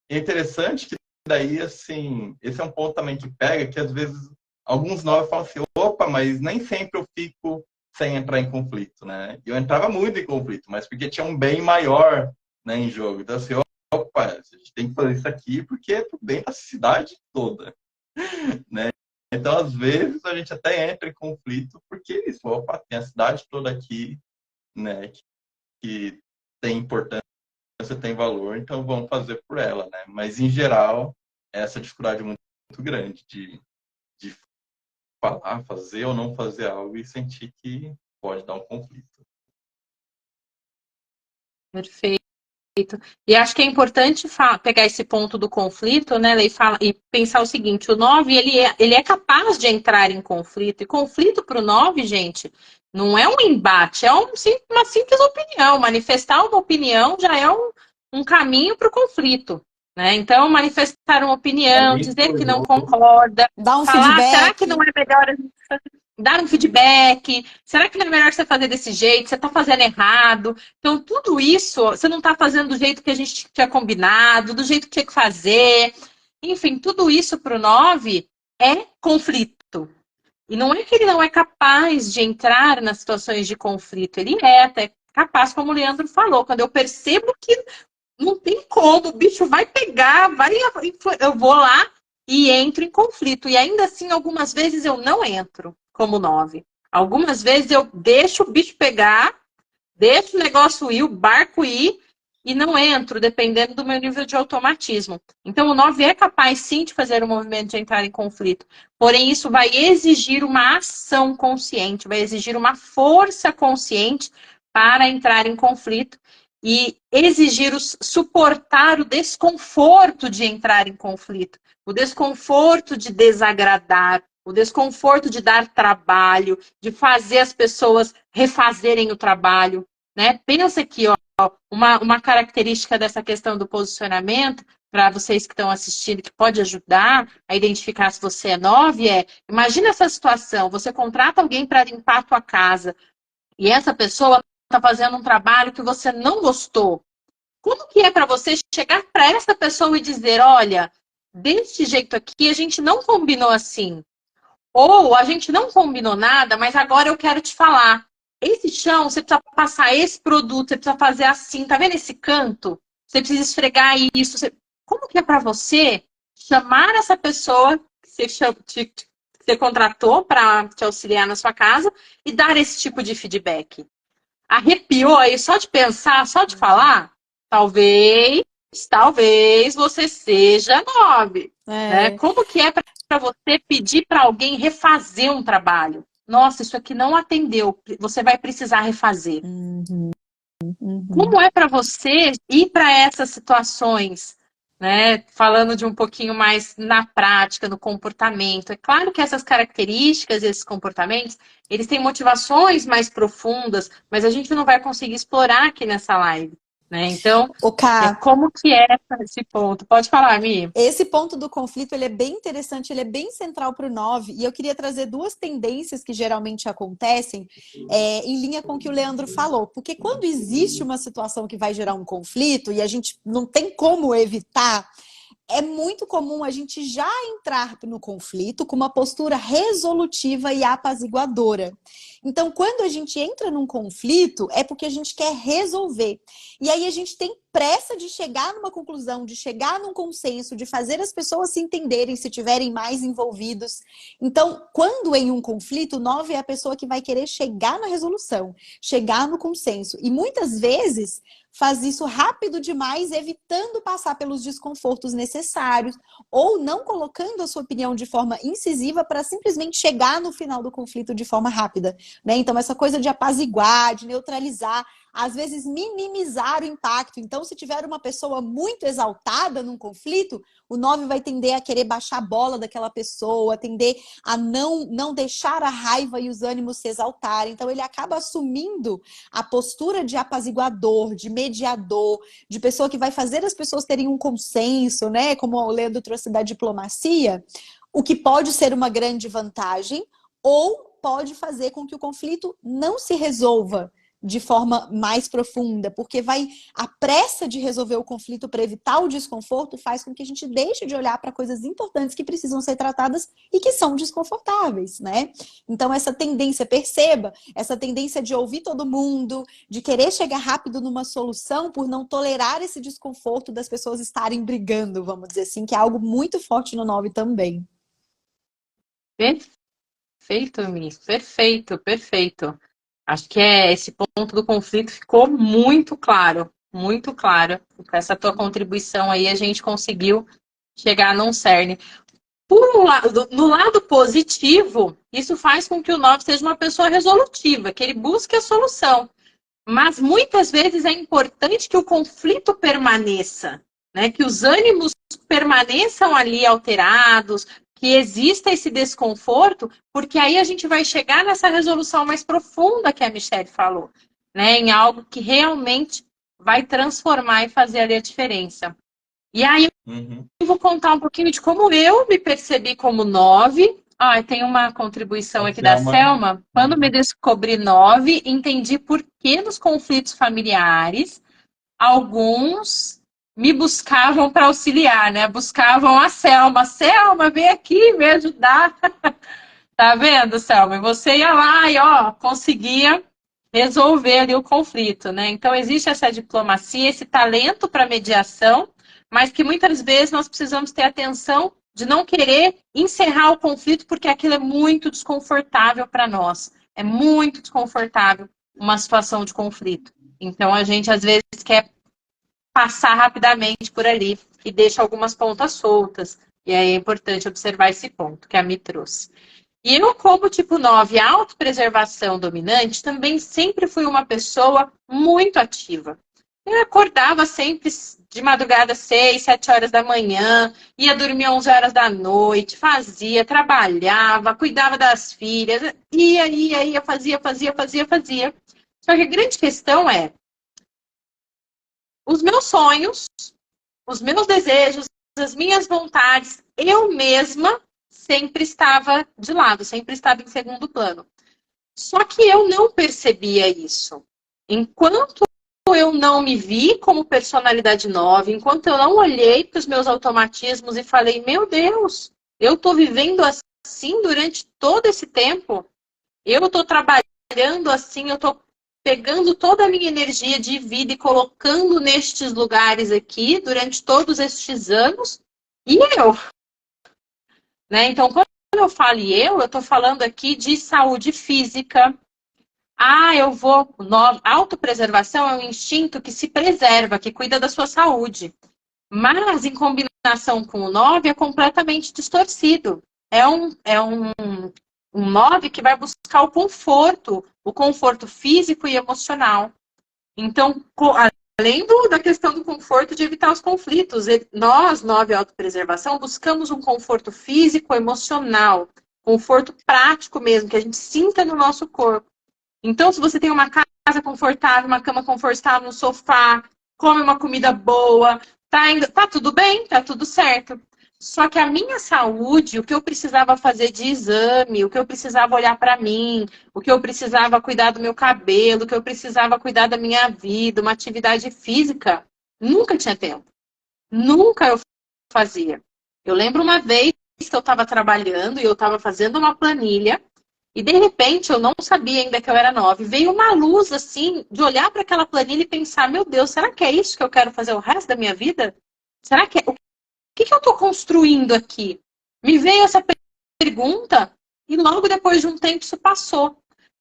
E é interessante que daí, assim, esse é um ponto também que pega, que às vezes alguns novos falam assim, opa, mas nem sempre eu fico sem entrar em conflito, né? Eu entrava muito em conflito, mas porque tinha um bem maior, né, em jogo. Então, assim, opa, a gente tem que fazer isso aqui porque é pro bem da cidade toda, né? Então, às vezes, a gente até entra em conflito porque isso, opa, tem a cidade toda aqui, né, que tem importância, tem valor, então vamos fazer por ela, né? Mas, em geral, essa dificuldade é muito grande de falar, fazer ou não fazer algo e sentir que pode dar um conflito. Perfeito. E acho que é importante pegar esse ponto do conflito, né, e pensar o seguinte, o 9, ele é capaz de entrar em conflito, e conflito para o 9, gente, não é um embate, é uma simples opinião, manifestar uma opinião já é um caminho para o conflito, né, então manifestar uma opinião, dizer que não concorda, Dá um falar, feedback. será que não é melhor a gente dar um feedback, será que não é melhor você fazer desse jeito, você está fazendo errado, então, tudo isso, você não está fazendo do jeito que a gente tinha combinado, do jeito que tinha que fazer. Enfim, tudo isso para o 9 é conflito. E não é que ele não é capaz de entrar nas situações de conflito, ele é até capaz, como o Leandro falou. Quando eu percebo que não tem como, o bicho vai pegar, eu vou lá e entro em conflito. E ainda assim, algumas vezes eu não entro como 9. Algumas vezes eu deixo o bicho pegar, deixo o negócio ir, o barco ir, e não entro, dependendo do meu nível de automatismo. Então, o 9 é capaz, sim, de fazer o movimento de entrar em conflito. Porém, isso vai exigir uma ação consciente, vai exigir uma força consciente para entrar em conflito e exigir suportar o desconforto de entrar em conflito, o desconforto de desagradar, o desconforto de dar trabalho, de fazer as pessoas refazerem o trabalho, né? Pensa aqui, ó, uma característica dessa questão do posicionamento, para vocês que estão assistindo, que pode ajudar a identificar se você é 9, imagina essa situação, você contrata alguém para limpar a tua casa, e essa pessoa está fazendo um trabalho que você não gostou. Como que é para você chegar para essa pessoa e dizer, olha, desse jeito aqui a gente não combinou assim. Ou a gente não combinou nada, mas agora eu quero te falar. Esse chão, você precisa passar esse produto, você precisa fazer assim. Tá vendo esse canto? Você precisa esfregar isso. Como que é para você chamar essa pessoa que você contratou para te auxiliar na sua casa e dar esse tipo de feedback? Arrepiou aí só de pensar, só de falar? Talvez você seja 9. Né? Como que é para você pedir para alguém refazer um trabalho? Nossa, isso aqui não atendeu, você vai precisar refazer. Como é para você ir para essas situações né? Falando de um pouquinho mais na prática, no comportamento. É claro que essas características, esses comportamentos, eles têm motivações mais profundas, mas a gente não vai conseguir explorar aqui nessa live, né? Então, O Ká, como que é esse ponto? Pode falar, Mi. esse ponto do conflito, ele é bem interessante, ele é bem central para o 9, e eu queria trazer duas tendências que geralmente acontecem em linha com o que o Leandro falou, porque quando existe uma situação que vai gerar um conflito e a gente não tem como evitar, é muito comum a gente já entrar no conflito com uma postura resolutiva e apaziguadora. Então, quando a gente entra num conflito, é porque a gente quer resolver. E aí a gente tem pressa de chegar numa conclusão, de chegar num consenso, de fazer as pessoas se entenderem, se tiverem mais envolvidos. Então, quando em um conflito, o 9 é a pessoa que vai querer chegar na resolução, chegar no consenso. E muitas vezes faz isso rápido demais, evitando passar pelos desconfortos necessários, ou não colocando a sua opinião de forma incisiva para simplesmente chegar no final do conflito de forma rápida, né? Então, essa coisa de apaziguar, de neutralizar, às vezes minimizar o impacto. Então, se tiver uma pessoa muito exaltada num conflito, o 9 vai tender a querer baixar a bola daquela pessoa, tender a não deixar a raiva e os ânimos se exaltarem. Então, ele acaba assumindo a postura de apaziguador, de mediador, de pessoa que vai fazer as pessoas terem um consenso, né? Como o Leandro trouxe da diplomacia, o que pode ser uma grande vantagem, ou pode fazer com que o conflito não se resolva de forma mais profunda, porque a pressa de resolver o conflito para evitar o desconforto faz com que a gente deixe de olhar para coisas importantes que precisam ser tratadas e que são desconfortáveis, né? Então, essa tendência, perceba, essa tendência de ouvir todo mundo, de querer chegar rápido numa solução por não tolerar esse desconforto das pessoas estarem brigando, vamos dizer assim, que é algo muito forte no 9 também. Perfeito, Mi. Perfeito, perfeito. Acho que esse ponto do conflito ficou muito claro, muito claro. Com essa tua contribuição aí, a gente conseguiu chegar num cerne. No lado positivo, isso faz com que o 9 seja uma pessoa resolutiva, que ele busque a solução. Mas muitas vezes é importante que o conflito permaneça, né? Que os ânimos permaneçam ali alterados, que exista esse desconforto, porque aí a gente vai chegar nessa resolução mais profunda que a Michelle falou, né? Em algo que realmente vai transformar e fazer ali a diferença. E aí eu vou contar um pouquinho de como eu me percebi como 9. Tem uma contribuição aqui da Selma. Quando me descobri 9, entendi por que nos conflitos familiares alguns me buscavam para auxiliar, né? Buscavam a Selma. Selma, vem aqui me ajudar. Tá vendo, Selma? E você ia lá e, conseguia resolver ali o conflito, né? Então, existe essa diplomacia, esse talento para mediação, mas que muitas vezes nós precisamos ter atenção de não querer encerrar o conflito porque aquilo é muito desconfortável para nós. É muito desconfortável uma situação de conflito. Então, a gente, às vezes, quer passar rapidamente por ali e deixa algumas pontas soltas. E aí é importante observar esse ponto que a Mi trouxe. E eu, como tipo 9, autopreservação dominante, também sempre fui uma pessoa muito ativa. Eu acordava sempre de madrugada 6, 7 horas da manhã, ia dormir 11 horas da noite, trabalhava, cuidava das filhas, ia, fazia. Só que a grande questão é, os meus sonhos, os meus desejos, as minhas vontades, eu mesma sempre estava de lado, sempre estava em segundo plano. Só que eu não percebia isso. Enquanto eu não me vi como personalidade 9, enquanto eu não olhei para os meus automatismos e falei, meu Deus, eu estou vivendo assim durante todo esse tempo, eu estou trabalhando assim, eu estou pegando toda a minha energia de vida e colocando nestes lugares aqui durante todos estes anos, e eu? Né? Então, quando eu falo eu estou falando aqui de saúde física. Autopreservação é um instinto que se preserva, que cuida da sua saúde. Mas, em combinação com o 9, é completamente distorcido. É um 9 que vai buscar o conforto físico e emocional. Então, além da questão do conforto de evitar os conflitos. Nós, 9 autopreservação, buscamos um conforto físico, emocional, conforto prático mesmo, que a gente sinta no nosso corpo. Então, se você tem uma casa confortável, uma cama confortável, um sofá, come uma comida boa, tá tudo bem, tá tudo certo. Só que a minha saúde, o que eu precisava fazer de exame, o que eu precisava olhar para mim, o que eu precisava cuidar do meu cabelo, o que eu precisava cuidar da minha vida, uma atividade física, nunca tinha tempo. Nunca eu fazia. Eu lembro uma vez que eu estava trabalhando e eu estava fazendo uma planilha e de repente eu não sabia ainda que eu era 9. Veio uma luz assim de olhar para aquela planilha e pensar, meu Deus, será que é isso que eu quero fazer o resto da minha vida? Será que é? O que eu estou construindo aqui? Me veio essa pergunta e logo depois de um tempo isso passou.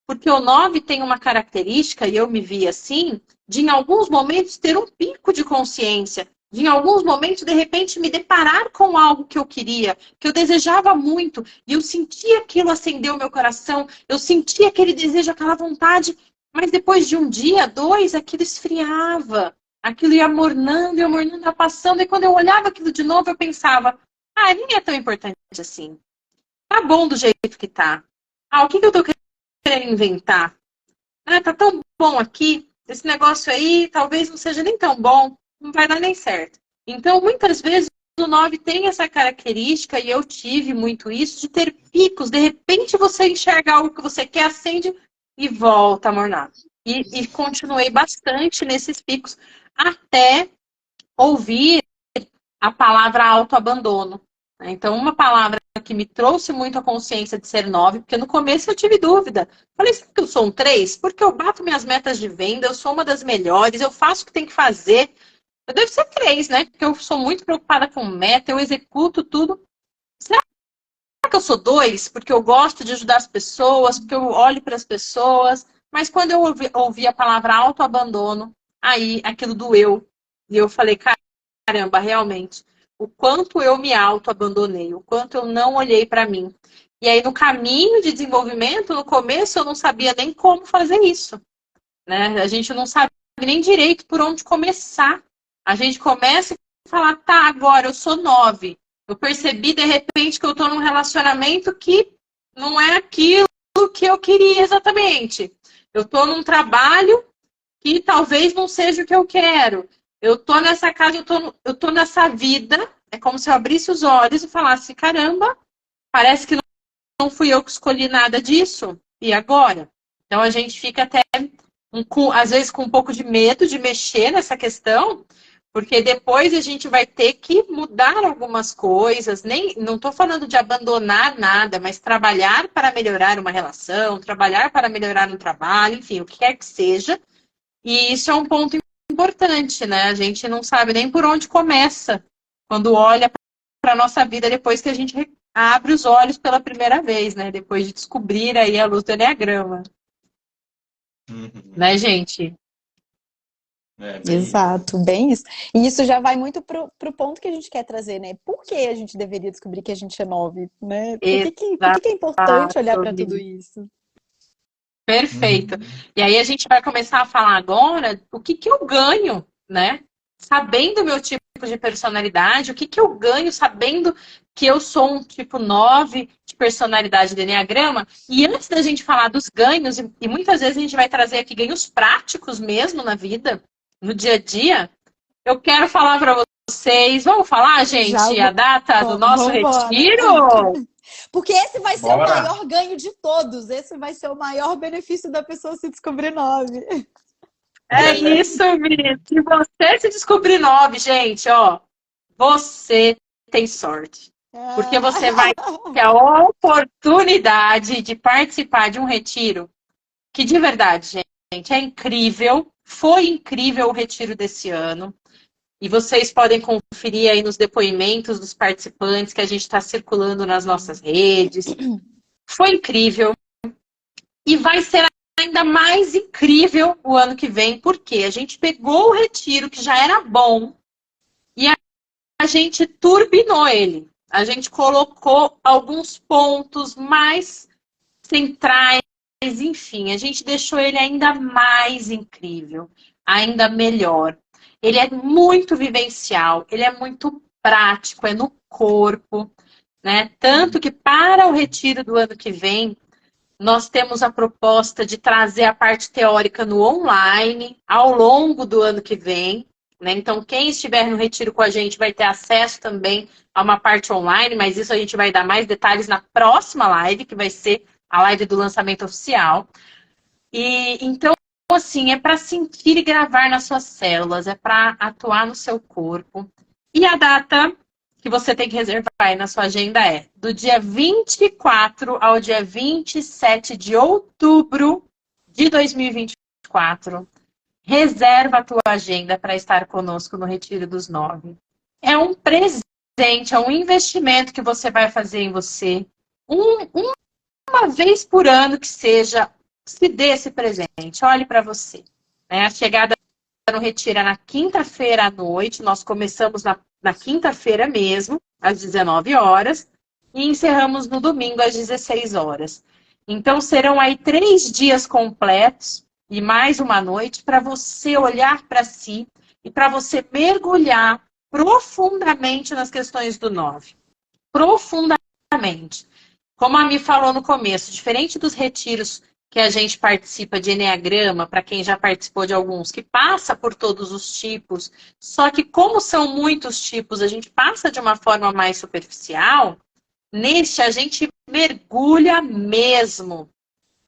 Porque o 9 tem uma característica, e eu me vi assim, de em alguns momentos ter um pico de consciência, de em alguns momentos, de repente, me deparar com algo que eu queria, que eu desejava muito, e eu sentia aquilo acender o meu coração, eu sentia aquele desejo, aquela vontade, mas depois de um dia, 2, aquilo esfriava. Aquilo ia mornando, ia passando. E quando eu olhava aquilo de novo, eu pensava, nem é tão importante assim. Tá bom do jeito que tá. O que eu tô querendo inventar? Tá tão bom aqui. Esse negócio aí talvez não seja nem tão bom. Não vai dar nem certo. Então, muitas vezes, o 9 tem essa característica, e eu tive muito isso, de ter picos. De repente, você enxerga algo que você quer, acende e volta a mornar. E continuei bastante nesses picos, até ouvir a palavra autoabandono. Então, uma palavra que me trouxe muito a consciência de ser 9, porque no começo eu tive dúvida. Falei, será que eu sou um 3? Porque eu bato minhas metas de venda, eu sou uma das melhores, eu faço o que tem que fazer. Eu devo ser 3, né? Porque eu sou muito preocupada com meta, eu executo tudo. Será que eu sou 2? Porque eu gosto de ajudar as pessoas, porque eu olho para as pessoas. Mas quando eu ouvi a palavra autoabandono, aí aquilo doeu. E eu falei, caramba, realmente, o quanto eu me auto-abandonei, o quanto eu não olhei para mim. E aí, no caminho de desenvolvimento, no começo, eu não sabia nem como fazer isso, né? A gente não sabe nem direito por onde começar. A gente começa a falar, tá, agora eu sou 9. Eu percebi, de repente, que eu tô num relacionamento que não é aquilo que eu queria exatamente. Eu tô num trabalho que talvez não seja o que eu quero. Eu tô nessa casa, eu tô nessa vida. É como se eu abrisse os olhos e falasse, caramba, parece que não fui eu que escolhi nada disso. E agora? Então a gente fica até, às vezes, com um pouco de medo de mexer nessa questão, porque depois a gente vai ter que mudar algumas coisas. Não estou falando de abandonar nada, mas trabalhar para melhorar uma relação, trabalhar para melhorar um trabalho, enfim, o que quer que seja. E isso é um ponto importante, né? A gente não sabe nem por onde começa quando olha para a nossa vida depois que a gente abre os olhos pela primeira vez, né? Depois de descobrir aí a luz do Eneagrama. Né, gente? Bem Exato, isso. bem isso. E isso já vai muito pro ponto que a gente quer trazer, né? Por que a gente deveria descobrir que a gente é 9, né? Por que é importante olhar para tudo isso? Perfeito. E aí a gente vai começar a falar agora o que eu ganho, né? Sabendo o meu tipo de personalidade, o que eu ganho sabendo que eu sou um tipo 9 de personalidade do Eneagrama. E antes da gente falar dos ganhos, e muitas vezes a gente vai trazer aqui ganhos práticos mesmo na vida, no dia a dia, eu quero falar para vocês. Vamos falar, gente, a data do nosso retiro? Porque esse vai ser o maior ganho de todos. Esse vai ser o maior benefício da pessoa se descobrir 9. É isso, menino. Se você se descobrir 9, gente, ó, você tem sorte. Porque você vai ter a oportunidade de participar de um retiro que, de verdade, gente, é incrível. Foi incrível o retiro desse ano. E vocês podem conferir aí nos depoimentos dos participantes que a gente está circulando nas nossas redes. Foi incrível. E vai ser ainda mais incrível o ano que vem, porque a gente pegou o retiro, que já era bom, e a gente turbinou ele. A gente colocou alguns pontos mais centrais, enfim, a gente deixou ele ainda mais incrível, ainda melhor. Ele é muito vivencial, ele é muito prático, é no corpo, né? Tanto que para o retiro do ano que vem, nós temos a proposta de trazer a parte teórica no online ao longo do ano que vem, né? Então, quem estiver no retiro com a gente vai ter acesso também a uma parte online, mas isso a gente vai dar mais detalhes na próxima live, que vai ser a live do lançamento oficial. E então, assim, é para sentir e gravar nas suas células, é para atuar no seu corpo. E a data que você tem que reservar aí na sua agenda é do dia 24 ao dia 27 de outubro de 2024. Reserva a tua agenda para estar conosco no Retiro dos 9. É um presente, é um investimento que você vai fazer em você. Uma vez por ano que seja, se dê esse presente, olhe para você. Né? A chegada no Retiro é na quinta-feira à noite, nós começamos na quinta-feira mesmo, às 19 horas, e encerramos no domingo às 16 horas. Então serão aí 3 dias completos e mais uma noite para você olhar para si e para você mergulhar profundamente nas questões do 9. Profundamente. Como a Mi falou no começo, diferente dos retiros que a gente participa de Eneagrama, para quem já participou de alguns, que passa por todos os tipos, só que como são muitos tipos, a gente passa de uma forma mais superficial, neste a gente mergulha mesmo.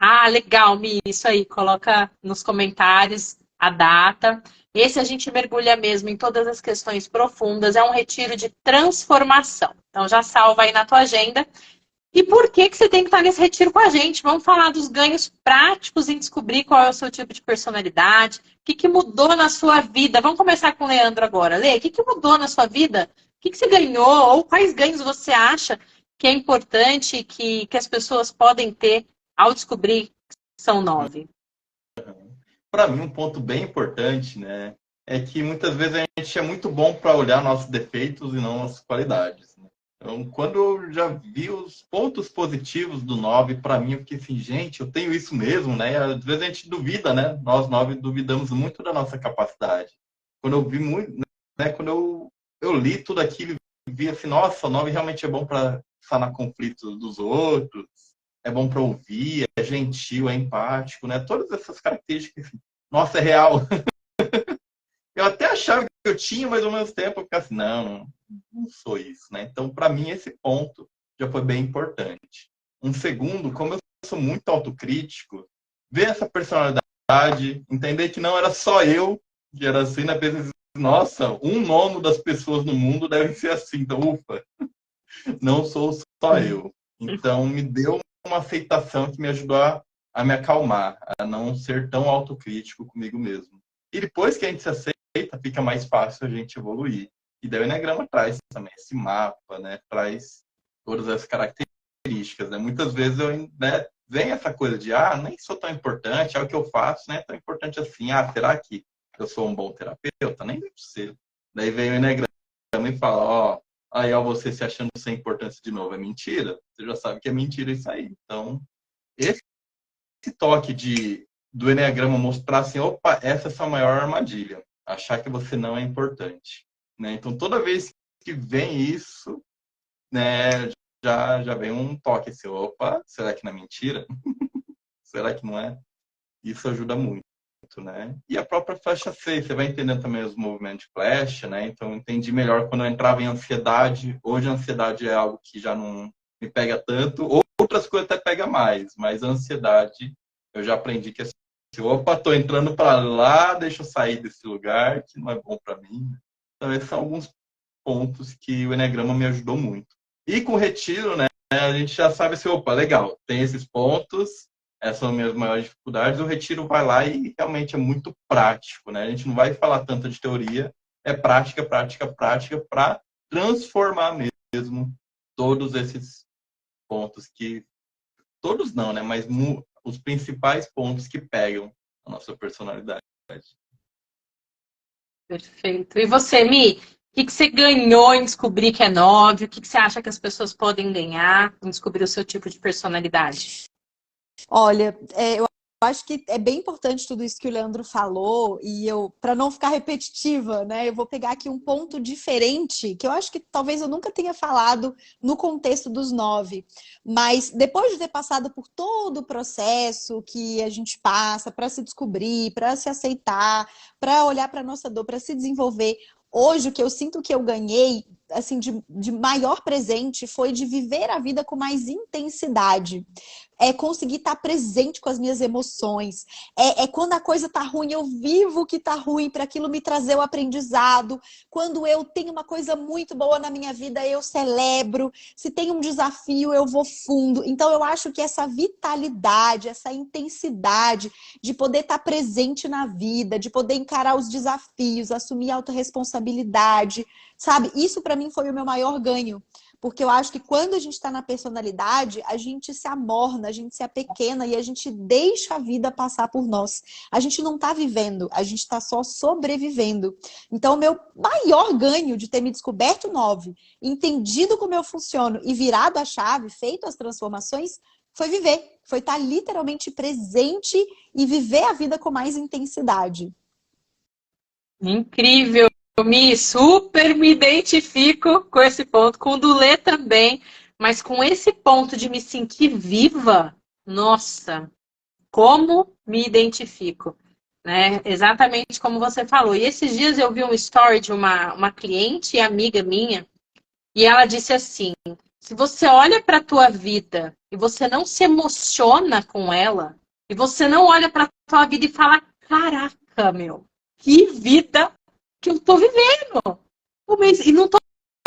Ah, legal, Mi, isso aí, coloca nos comentários a data. Esse a gente mergulha mesmo em todas as questões profundas, é um retiro de transformação. Então já salva aí na tua agenda. E por que você tem que estar nesse retiro com a gente? Vamos falar dos ganhos práticos em descobrir qual é o seu tipo de personalidade, o que mudou na sua vida. Vamos começar com o Leandro agora. Lê, o que mudou na sua vida? O que você ganhou? Ou quais ganhos você acha que é importante que as pessoas podem ter ao descobrir que são 9? Para mim, um ponto bem importante, né, é que muitas vezes a gente é muito bom para olhar nossos defeitos e não nossas qualidades. Né? Então, quando eu já vi os pontos positivos do 9, para mim, eu fiquei assim, gente, eu tenho isso mesmo, né? Às vezes a gente duvida, né? Nós 9 duvidamos muito da nossa capacidade. Quando eu vi muito, né? Quando eu li tudo aquilo e vi assim, nossa, o 9 realmente é bom para sanar conflitos dos outros, é bom para ouvir, é gentil, é empático, né? Todas essas características, assim, nossa, é real. Eu até achava que eu tinha, mas ao mesmo tempo eu ficava assim, não sou isso, né? Então, para mim, esse ponto já foi bem importante. Um segundo, como eu sou muito autocrítico, ver essa personalidade, entender que não era só eu que era assim, na pesquisa, nossa, 1/9 das pessoas no mundo devem ser assim, então, ufa, não sou só eu. Então, me deu uma aceitação que me ajudou a me acalmar, a não ser tão autocrítico comigo mesmo. E depois que a gente se aceita, fica mais fácil a gente evoluir. E daí o Eneagrama traz também esse mapa, né? Traz todas as características, né? Muitas vezes vem essa coisa de, nem sou tão importante, o que eu faço não é tão importante assim. Será que eu sou um bom terapeuta? Nem deve ser. Daí vem o Eneagrama e fala, aí você se achando sem importância de novo, é mentira? Você já sabe que é mentira isso aí. Então, esse toque do Eneagrama mostrar assim, opa, essa é a sua maior armadilha. Achar que você não é importante. Né? Então, toda vez que vem isso, né, já vem um toque assim, opa, será que não é mentira? Será que não é? Isso ajuda muito, né? E a própria flecha 6, você vai entendendo também os movimentos de flecha, né? Então, eu entendi melhor quando eu entrava em ansiedade. Hoje, a ansiedade é algo que já não me pega tanto. Outras coisas até pega mais, mas a ansiedade, eu já aprendi que opa, tô entrando para lá, deixa eu sair desse lugar, que não é bom para mim. Então, esses são alguns pontos que o Eneagrama me ajudou muito. E com o retiro, né, a gente já sabe assim, opa, legal, tem esses pontos, essas são as minhas maiores dificuldades, o retiro vai lá e realmente é muito prático, né? A gente não vai falar tanto de teoria, é prática, prática, prática, para transformar mesmo todos esses pontos que... Todos não, né? Mas os principais pontos que pegam a nossa personalidade. Perfeito. E você, Mi? O que você ganhou em descobrir que é 9? O que você acha que as pessoas podem ganhar em descobrir o seu tipo de personalidade? Olha, eu acho que é bem importante tudo isso que o Leandro falou, e para não ficar repetitiva, né, eu vou pegar aqui um ponto diferente, que eu acho que talvez eu nunca tenha falado no contexto dos 9, mas depois de ter passado por todo o processo que a gente passa para se descobrir, para se aceitar, para olhar para a nossa dor, para se desenvolver, hoje o que eu sinto que eu ganhei, assim, de maior presente foi de viver a vida com mais intensidade. É conseguir estar presente com as minhas emoções. É quando a coisa tá ruim, eu vivo o que tá ruim para aquilo me trazer o aprendizado. Quando eu tenho uma coisa muito boa na minha vida, eu celebro. Se tem um desafio, eu vou fundo. Então, eu acho que essa vitalidade, essa intensidade de poder estar presente na vida, de poder encarar os desafios, assumir a autorresponsabilidade, sabe? Isso, para mim, foi o meu maior ganho. Porque eu acho que quando a gente está na personalidade, a gente se amorna, a gente se apequena e a gente deixa a vida passar por nós. A gente não está vivendo, a gente está só sobrevivendo. Então, o meu maior ganho de ter me descoberto 9, entendido como eu funciono e virado a chave, feito as transformações, foi viver. Foi estar literalmente presente e viver a vida com mais intensidade. Incrível, Mi, super me identifico com esse ponto, com o do Lê também, mas com esse ponto de me sentir viva, nossa, como me identifico, né? Exatamente como você falou. E esses dias eu vi um story de uma cliente e amiga minha, e ela disse assim, se você olha para a tua vida e você não se emociona com ela, e você não olha para a tua vida e fala, caraca, meu, que vida que eu tô vivendo. E não tô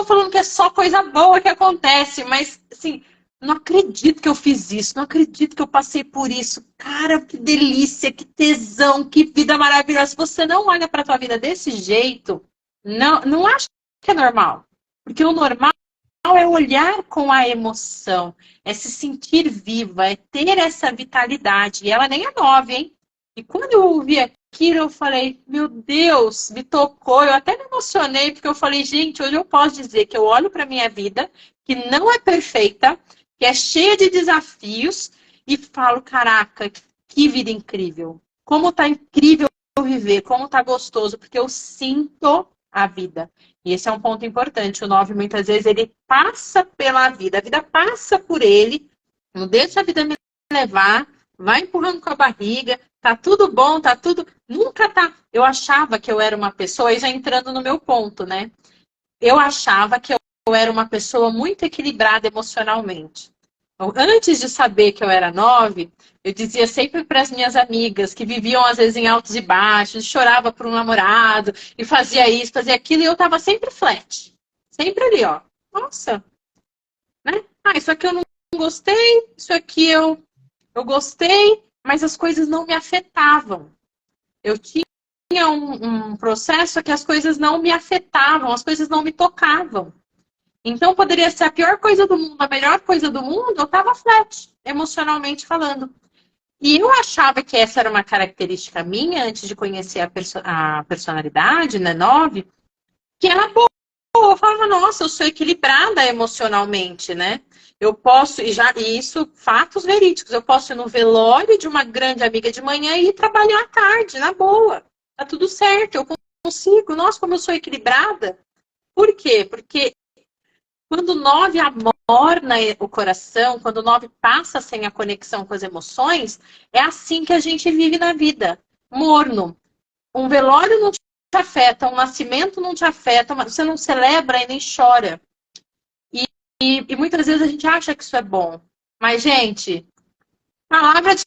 falando que é só coisa boa que acontece, mas, assim, não acredito que eu fiz isso, não acredito que eu passei por isso. Cara, que delícia, que tesão, que vida maravilhosa. Se você não olha pra tua vida desse jeito, não acho que é normal. Porque o normal é olhar com a emoção, é se sentir viva, é ter essa vitalidade. E ela nem é 9, hein? E quando eu ouvi aquilo, eu falei, meu Deus, me tocou. Eu até me emocionei, porque eu falei, gente, hoje eu posso dizer que eu olho para minha vida, que não é perfeita, que é cheia de desafios, e falo, caraca, que vida incrível. Como tá incrível viver, como tá gostoso, porque eu sinto a vida. E esse é um ponto importante. O 9, muitas vezes, ele passa pela vida. A vida passa por ele, não deixa a vida me levar, vai empurrando com a barriga, tá tudo bom, tá tudo... Nunca tá... Eu achava que eu era uma pessoa, e já entrando no meu ponto, né? Eu achava que eu era uma pessoa muito equilibrada emocionalmente. Então, antes de saber que eu era 9, eu dizia sempre para as minhas amigas, que viviam às vezes em altos e baixos, chorava por um namorado, e fazia isso, fazia aquilo, e eu tava sempre flat. Sempre ali, ó. Nossa, né? Ah, isso aqui eu não gostei, isso aqui eu gostei, mas as coisas não me afetavam. Eu tinha um processo que as coisas não me afetavam, as coisas não me tocavam. Então, poderia ser a pior coisa do mundo, a melhor coisa do mundo, eu estava flat, emocionalmente falando. E eu achava que essa era uma característica minha, antes de conhecer a personalidade, né, 9, que era boa. Eu falava, nossa, eu sou equilibrada emocionalmente, né? Eu posso, e isso, fatos verídicos, eu posso ir no velório de uma grande amiga de manhã e ir trabalhar à tarde, na boa. Tá tudo certo, eu consigo. Nossa, como eu sou equilibrada. Por quê? Porque quando o 9 amorna o coração, quando o 9 passa sem a conexão com as emoções, é assim que a gente vive na vida. Morno. Um velório não te afeta, um nascimento não te afeta, você não celebra e nem chora. E muitas vezes a gente acha que isso é bom. Mas, gente, palavra de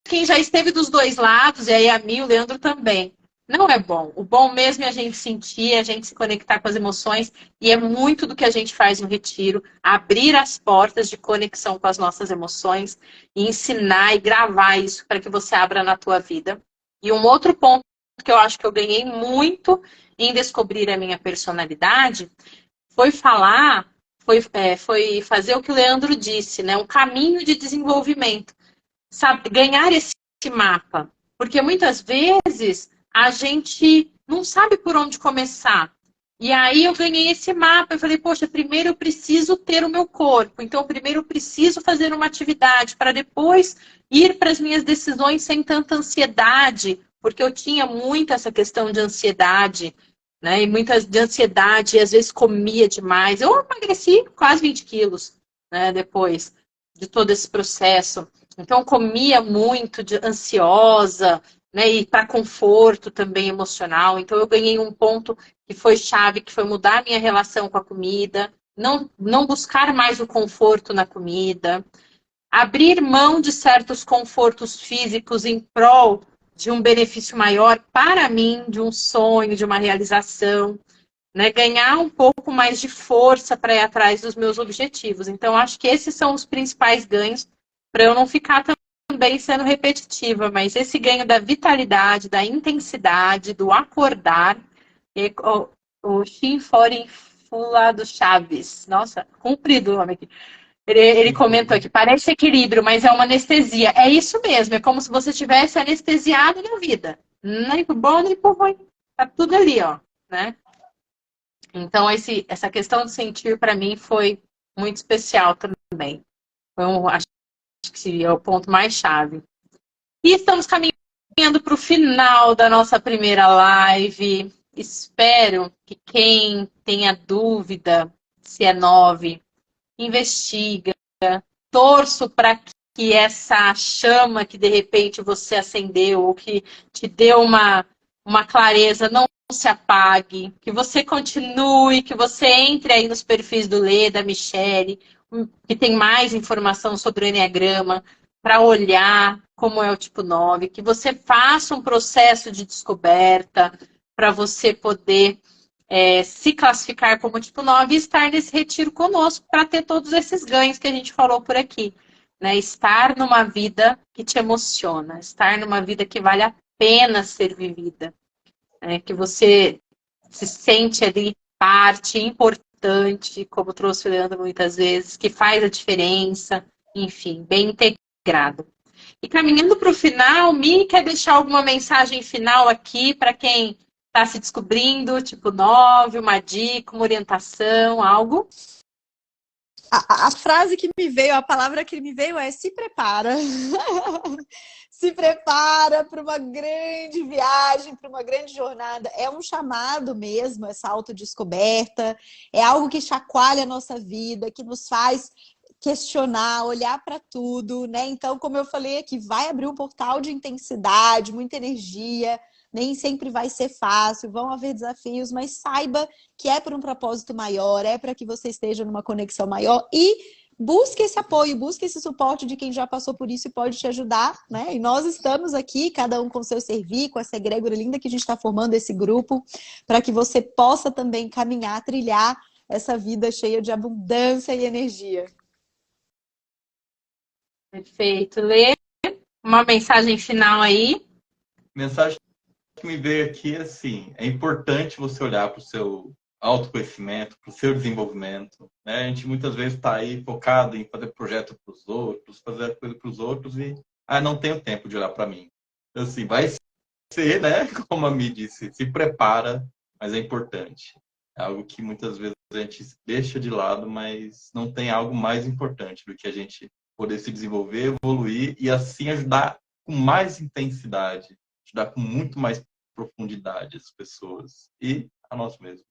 quem já esteve dos dois lados, e aí a mim, o Leandro também. Não é bom. O bom mesmo é a gente sentir, a gente se conectar com as emoções, e é muito do que a gente faz no retiro, abrir as portas de conexão com as nossas emoções, e ensinar e gravar isso para que você abra na tua vida. E um outro ponto que eu acho que eu ganhei muito em descobrir a minha personalidade foi foi fazer o que o Leandro disse, né? Um caminho de desenvolvimento. Sabe, ganhar esse mapa. Porque muitas vezes a gente não sabe por onde começar. E aí eu ganhei esse mapa, eu falei, poxa, primeiro eu preciso ter o meu corpo, então primeiro eu preciso fazer uma atividade para depois ir para as minhas decisões sem tanta ansiedade, porque eu tinha muito essa questão de ansiedade, né? E muitas de ansiedade, e às vezes comia demais. Eu emagreci quase 20 quilos, né? Depois de todo esse processo. Então, comia muito, ansiosa, né? E para conforto também emocional. Então, eu ganhei um ponto que foi chave, que foi mudar a minha relação com a comida, não buscar mais o conforto na comida, abrir mão de certos confortos físicos em prol de um benefício maior para mim, de um sonho, de uma realização, né? Ganhar um pouco mais de força para ir atrás dos meus objetivos. Então, acho que esses são os principais ganhos para eu não ficar também sendo repetitiva, mas esse ganho da vitalidade, da intensidade, do acordar, o Shinforin Fula do Chaves. Nossa, comprido o nome aqui. Ele comentou aqui, parece equilíbrio, mas é uma anestesia. É isso mesmo, é como se você tivesse anestesiado na vida. Nem por bom, nem por ruim. Tá tudo ali, ó, né? Então, essa questão de sentir, para mim, foi muito especial também. Acho que é o ponto mais chave. E estamos caminhando para o final da nossa primeira live. Espero que quem tenha dúvida se é 9, investiga, torço para que essa chama que de repente você acendeu ou que te deu uma clareza não se apague, que você continue, que você entre aí nos perfis do Lê, da Michele, que tem mais informação sobre o Enneagrama, para olhar como é o tipo 9, que você faça um processo de descoberta para você poder se classificar como tipo 9 e estar nesse retiro conosco para ter todos esses ganhos que a gente falou por aqui. Né? Estar numa vida que te emociona, estar numa vida que vale a pena ser vivida. Né? Que você se sente ali parte importante, como trouxe o Leandro muitas vezes, que faz a diferença, enfim, bem integrado. E caminhando para o final, Mi, quer deixar alguma mensagem final aqui para quem está se descobrindo, tipo 9, uma dica, uma orientação, algo? A frase que me veio, a palavra que me veio é se prepara. Se prepara para uma grande viagem, para uma grande jornada. É um chamado mesmo, essa autodescoberta. É algo que chacoalha a nossa vida, que nos faz questionar, olhar para tudo, né? Então, como eu falei aqui, vai abrir um portal de intensidade, muita energia. Nem sempre vai ser fácil, vão haver desafios, mas saiba que é por um propósito maior, é para que você esteja numa conexão maior e busque esse apoio, busque esse suporte de quem já passou por isso e pode te ajudar, né? E nós estamos aqui, cada um com seu servir, com essa egrégora linda que a gente está formando esse grupo, para que você possa também caminhar, trilhar essa vida cheia de abundância e energia. Perfeito. Lê uma mensagem final aí. Mensagem que me veio aqui é assim, é importante você olhar para o seu autoconhecimento, para o seu desenvolvimento. Né? A gente muitas vezes está aí focado em fazer projeto para os outros, fazer coisa para os outros e não tenho tempo de olhar para mim. Então, assim, vai ser, né? Como a Mi disse, se prepara, mas é importante. É algo que muitas vezes a gente deixa de lado, mas não tem algo mais importante do que a gente poder se desenvolver, evoluir e assim ajudar com mais intensidade, ajudar com muito mais profundidade as pessoas e a nós mesmos.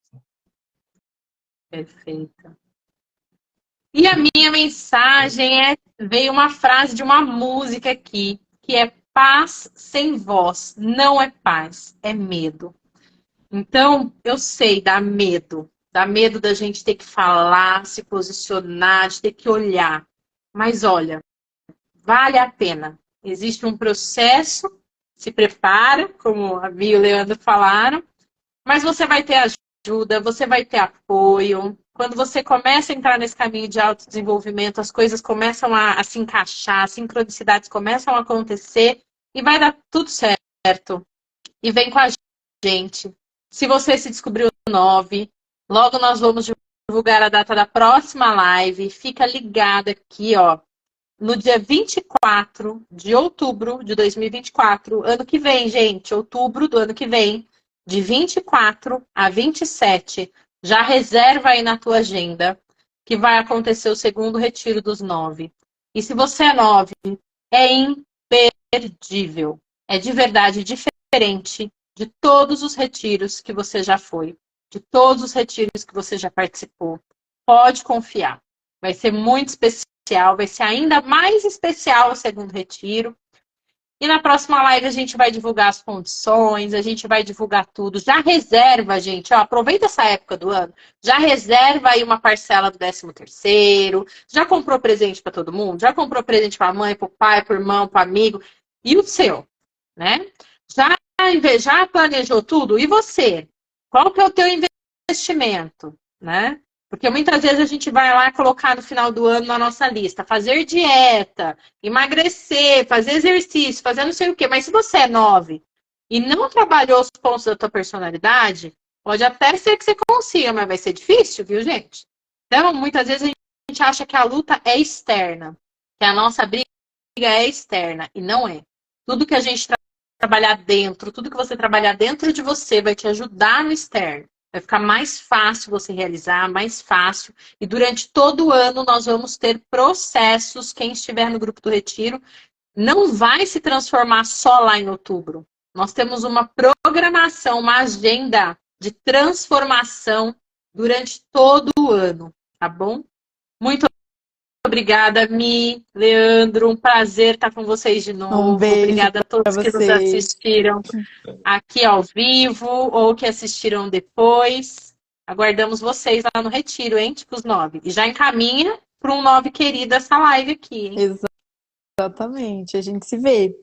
Perfeito. E a minha mensagem veio uma frase de uma música aqui, que é paz sem voz, não é paz, é medo. Então, eu sei, dá medo da gente ter que falar, se posicionar, de ter que olhar. Mas olha, vale a pena. Existe um processo, se prepara, como a Bia e o Leandro falaram, mas você vai ter ajuda, você vai ter apoio. Quando você começa a entrar nesse caminho de autodesenvolvimento, as coisas começam a se encaixar, as sincronicidades começam a acontecer e vai dar tudo certo. E vem com a gente. Se você se descobriu 9, logo nós vamos divulgar a data da próxima live. Fica ligado aqui, ó. No dia 24 de outubro de 2024, ano que vem, gente, outubro do ano que vem, de 24 a 27, Já reserva aí na tua agenda que vai acontecer o segundo retiro dos 9. E se você é 9, é imperdível. É de verdade diferente de todos os retiros que você já foi, de todos os retiros que você já participou. Pode confiar. Vai ser muito especial, vai ser ainda mais especial o segundo retiro. E na próxima live a gente vai divulgar as condições, a gente vai divulgar tudo. Já reserva, gente, ó, aproveita essa época do ano, já reserva aí uma parcela do 13º, já comprou presente para todo mundo? Já comprou presente para a mãe, para o pai, para o irmão, para o amigo? E o seu, né? Já planejou tudo? E você? Qual que é o teu investimento, né? Porque muitas vezes a gente vai lá colocar no final do ano na nossa lista, fazer dieta, emagrecer, fazer exercício, fazer não sei o quê. Mas se você é 9 e não trabalhou os pontos da tua personalidade, pode até ser que você consiga, mas vai ser difícil, viu, gente? Então, muitas vezes a gente acha que a luta é externa, que a nossa briga é externa, e não é. Tudo que a gente trabalhar dentro, tudo que você trabalhar dentro de você vai te ajudar no externo. Vai ficar mais fácil você realizar, mais fácil. E durante todo o ano nós vamos ter processos. Quem estiver no grupo do Retiro não vai se transformar só lá em outubro. Nós temos uma programação, uma agenda de transformação durante todo o ano, tá bom? Muito obrigada, Mi, Leandro. Um prazer estar com vocês de novo. Um beijo Obrigada a para todos que nos vocês. assistiram aqui ao vivo ou que assistiram depois. Aguardamos vocês lá no Retiro, hein, tipo os 9. E já encaminha para um 9 querido essa live aqui, hein? Exatamente. A gente se vê.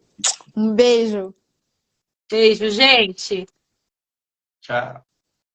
Um beijo. Beijo, gente. Tchau.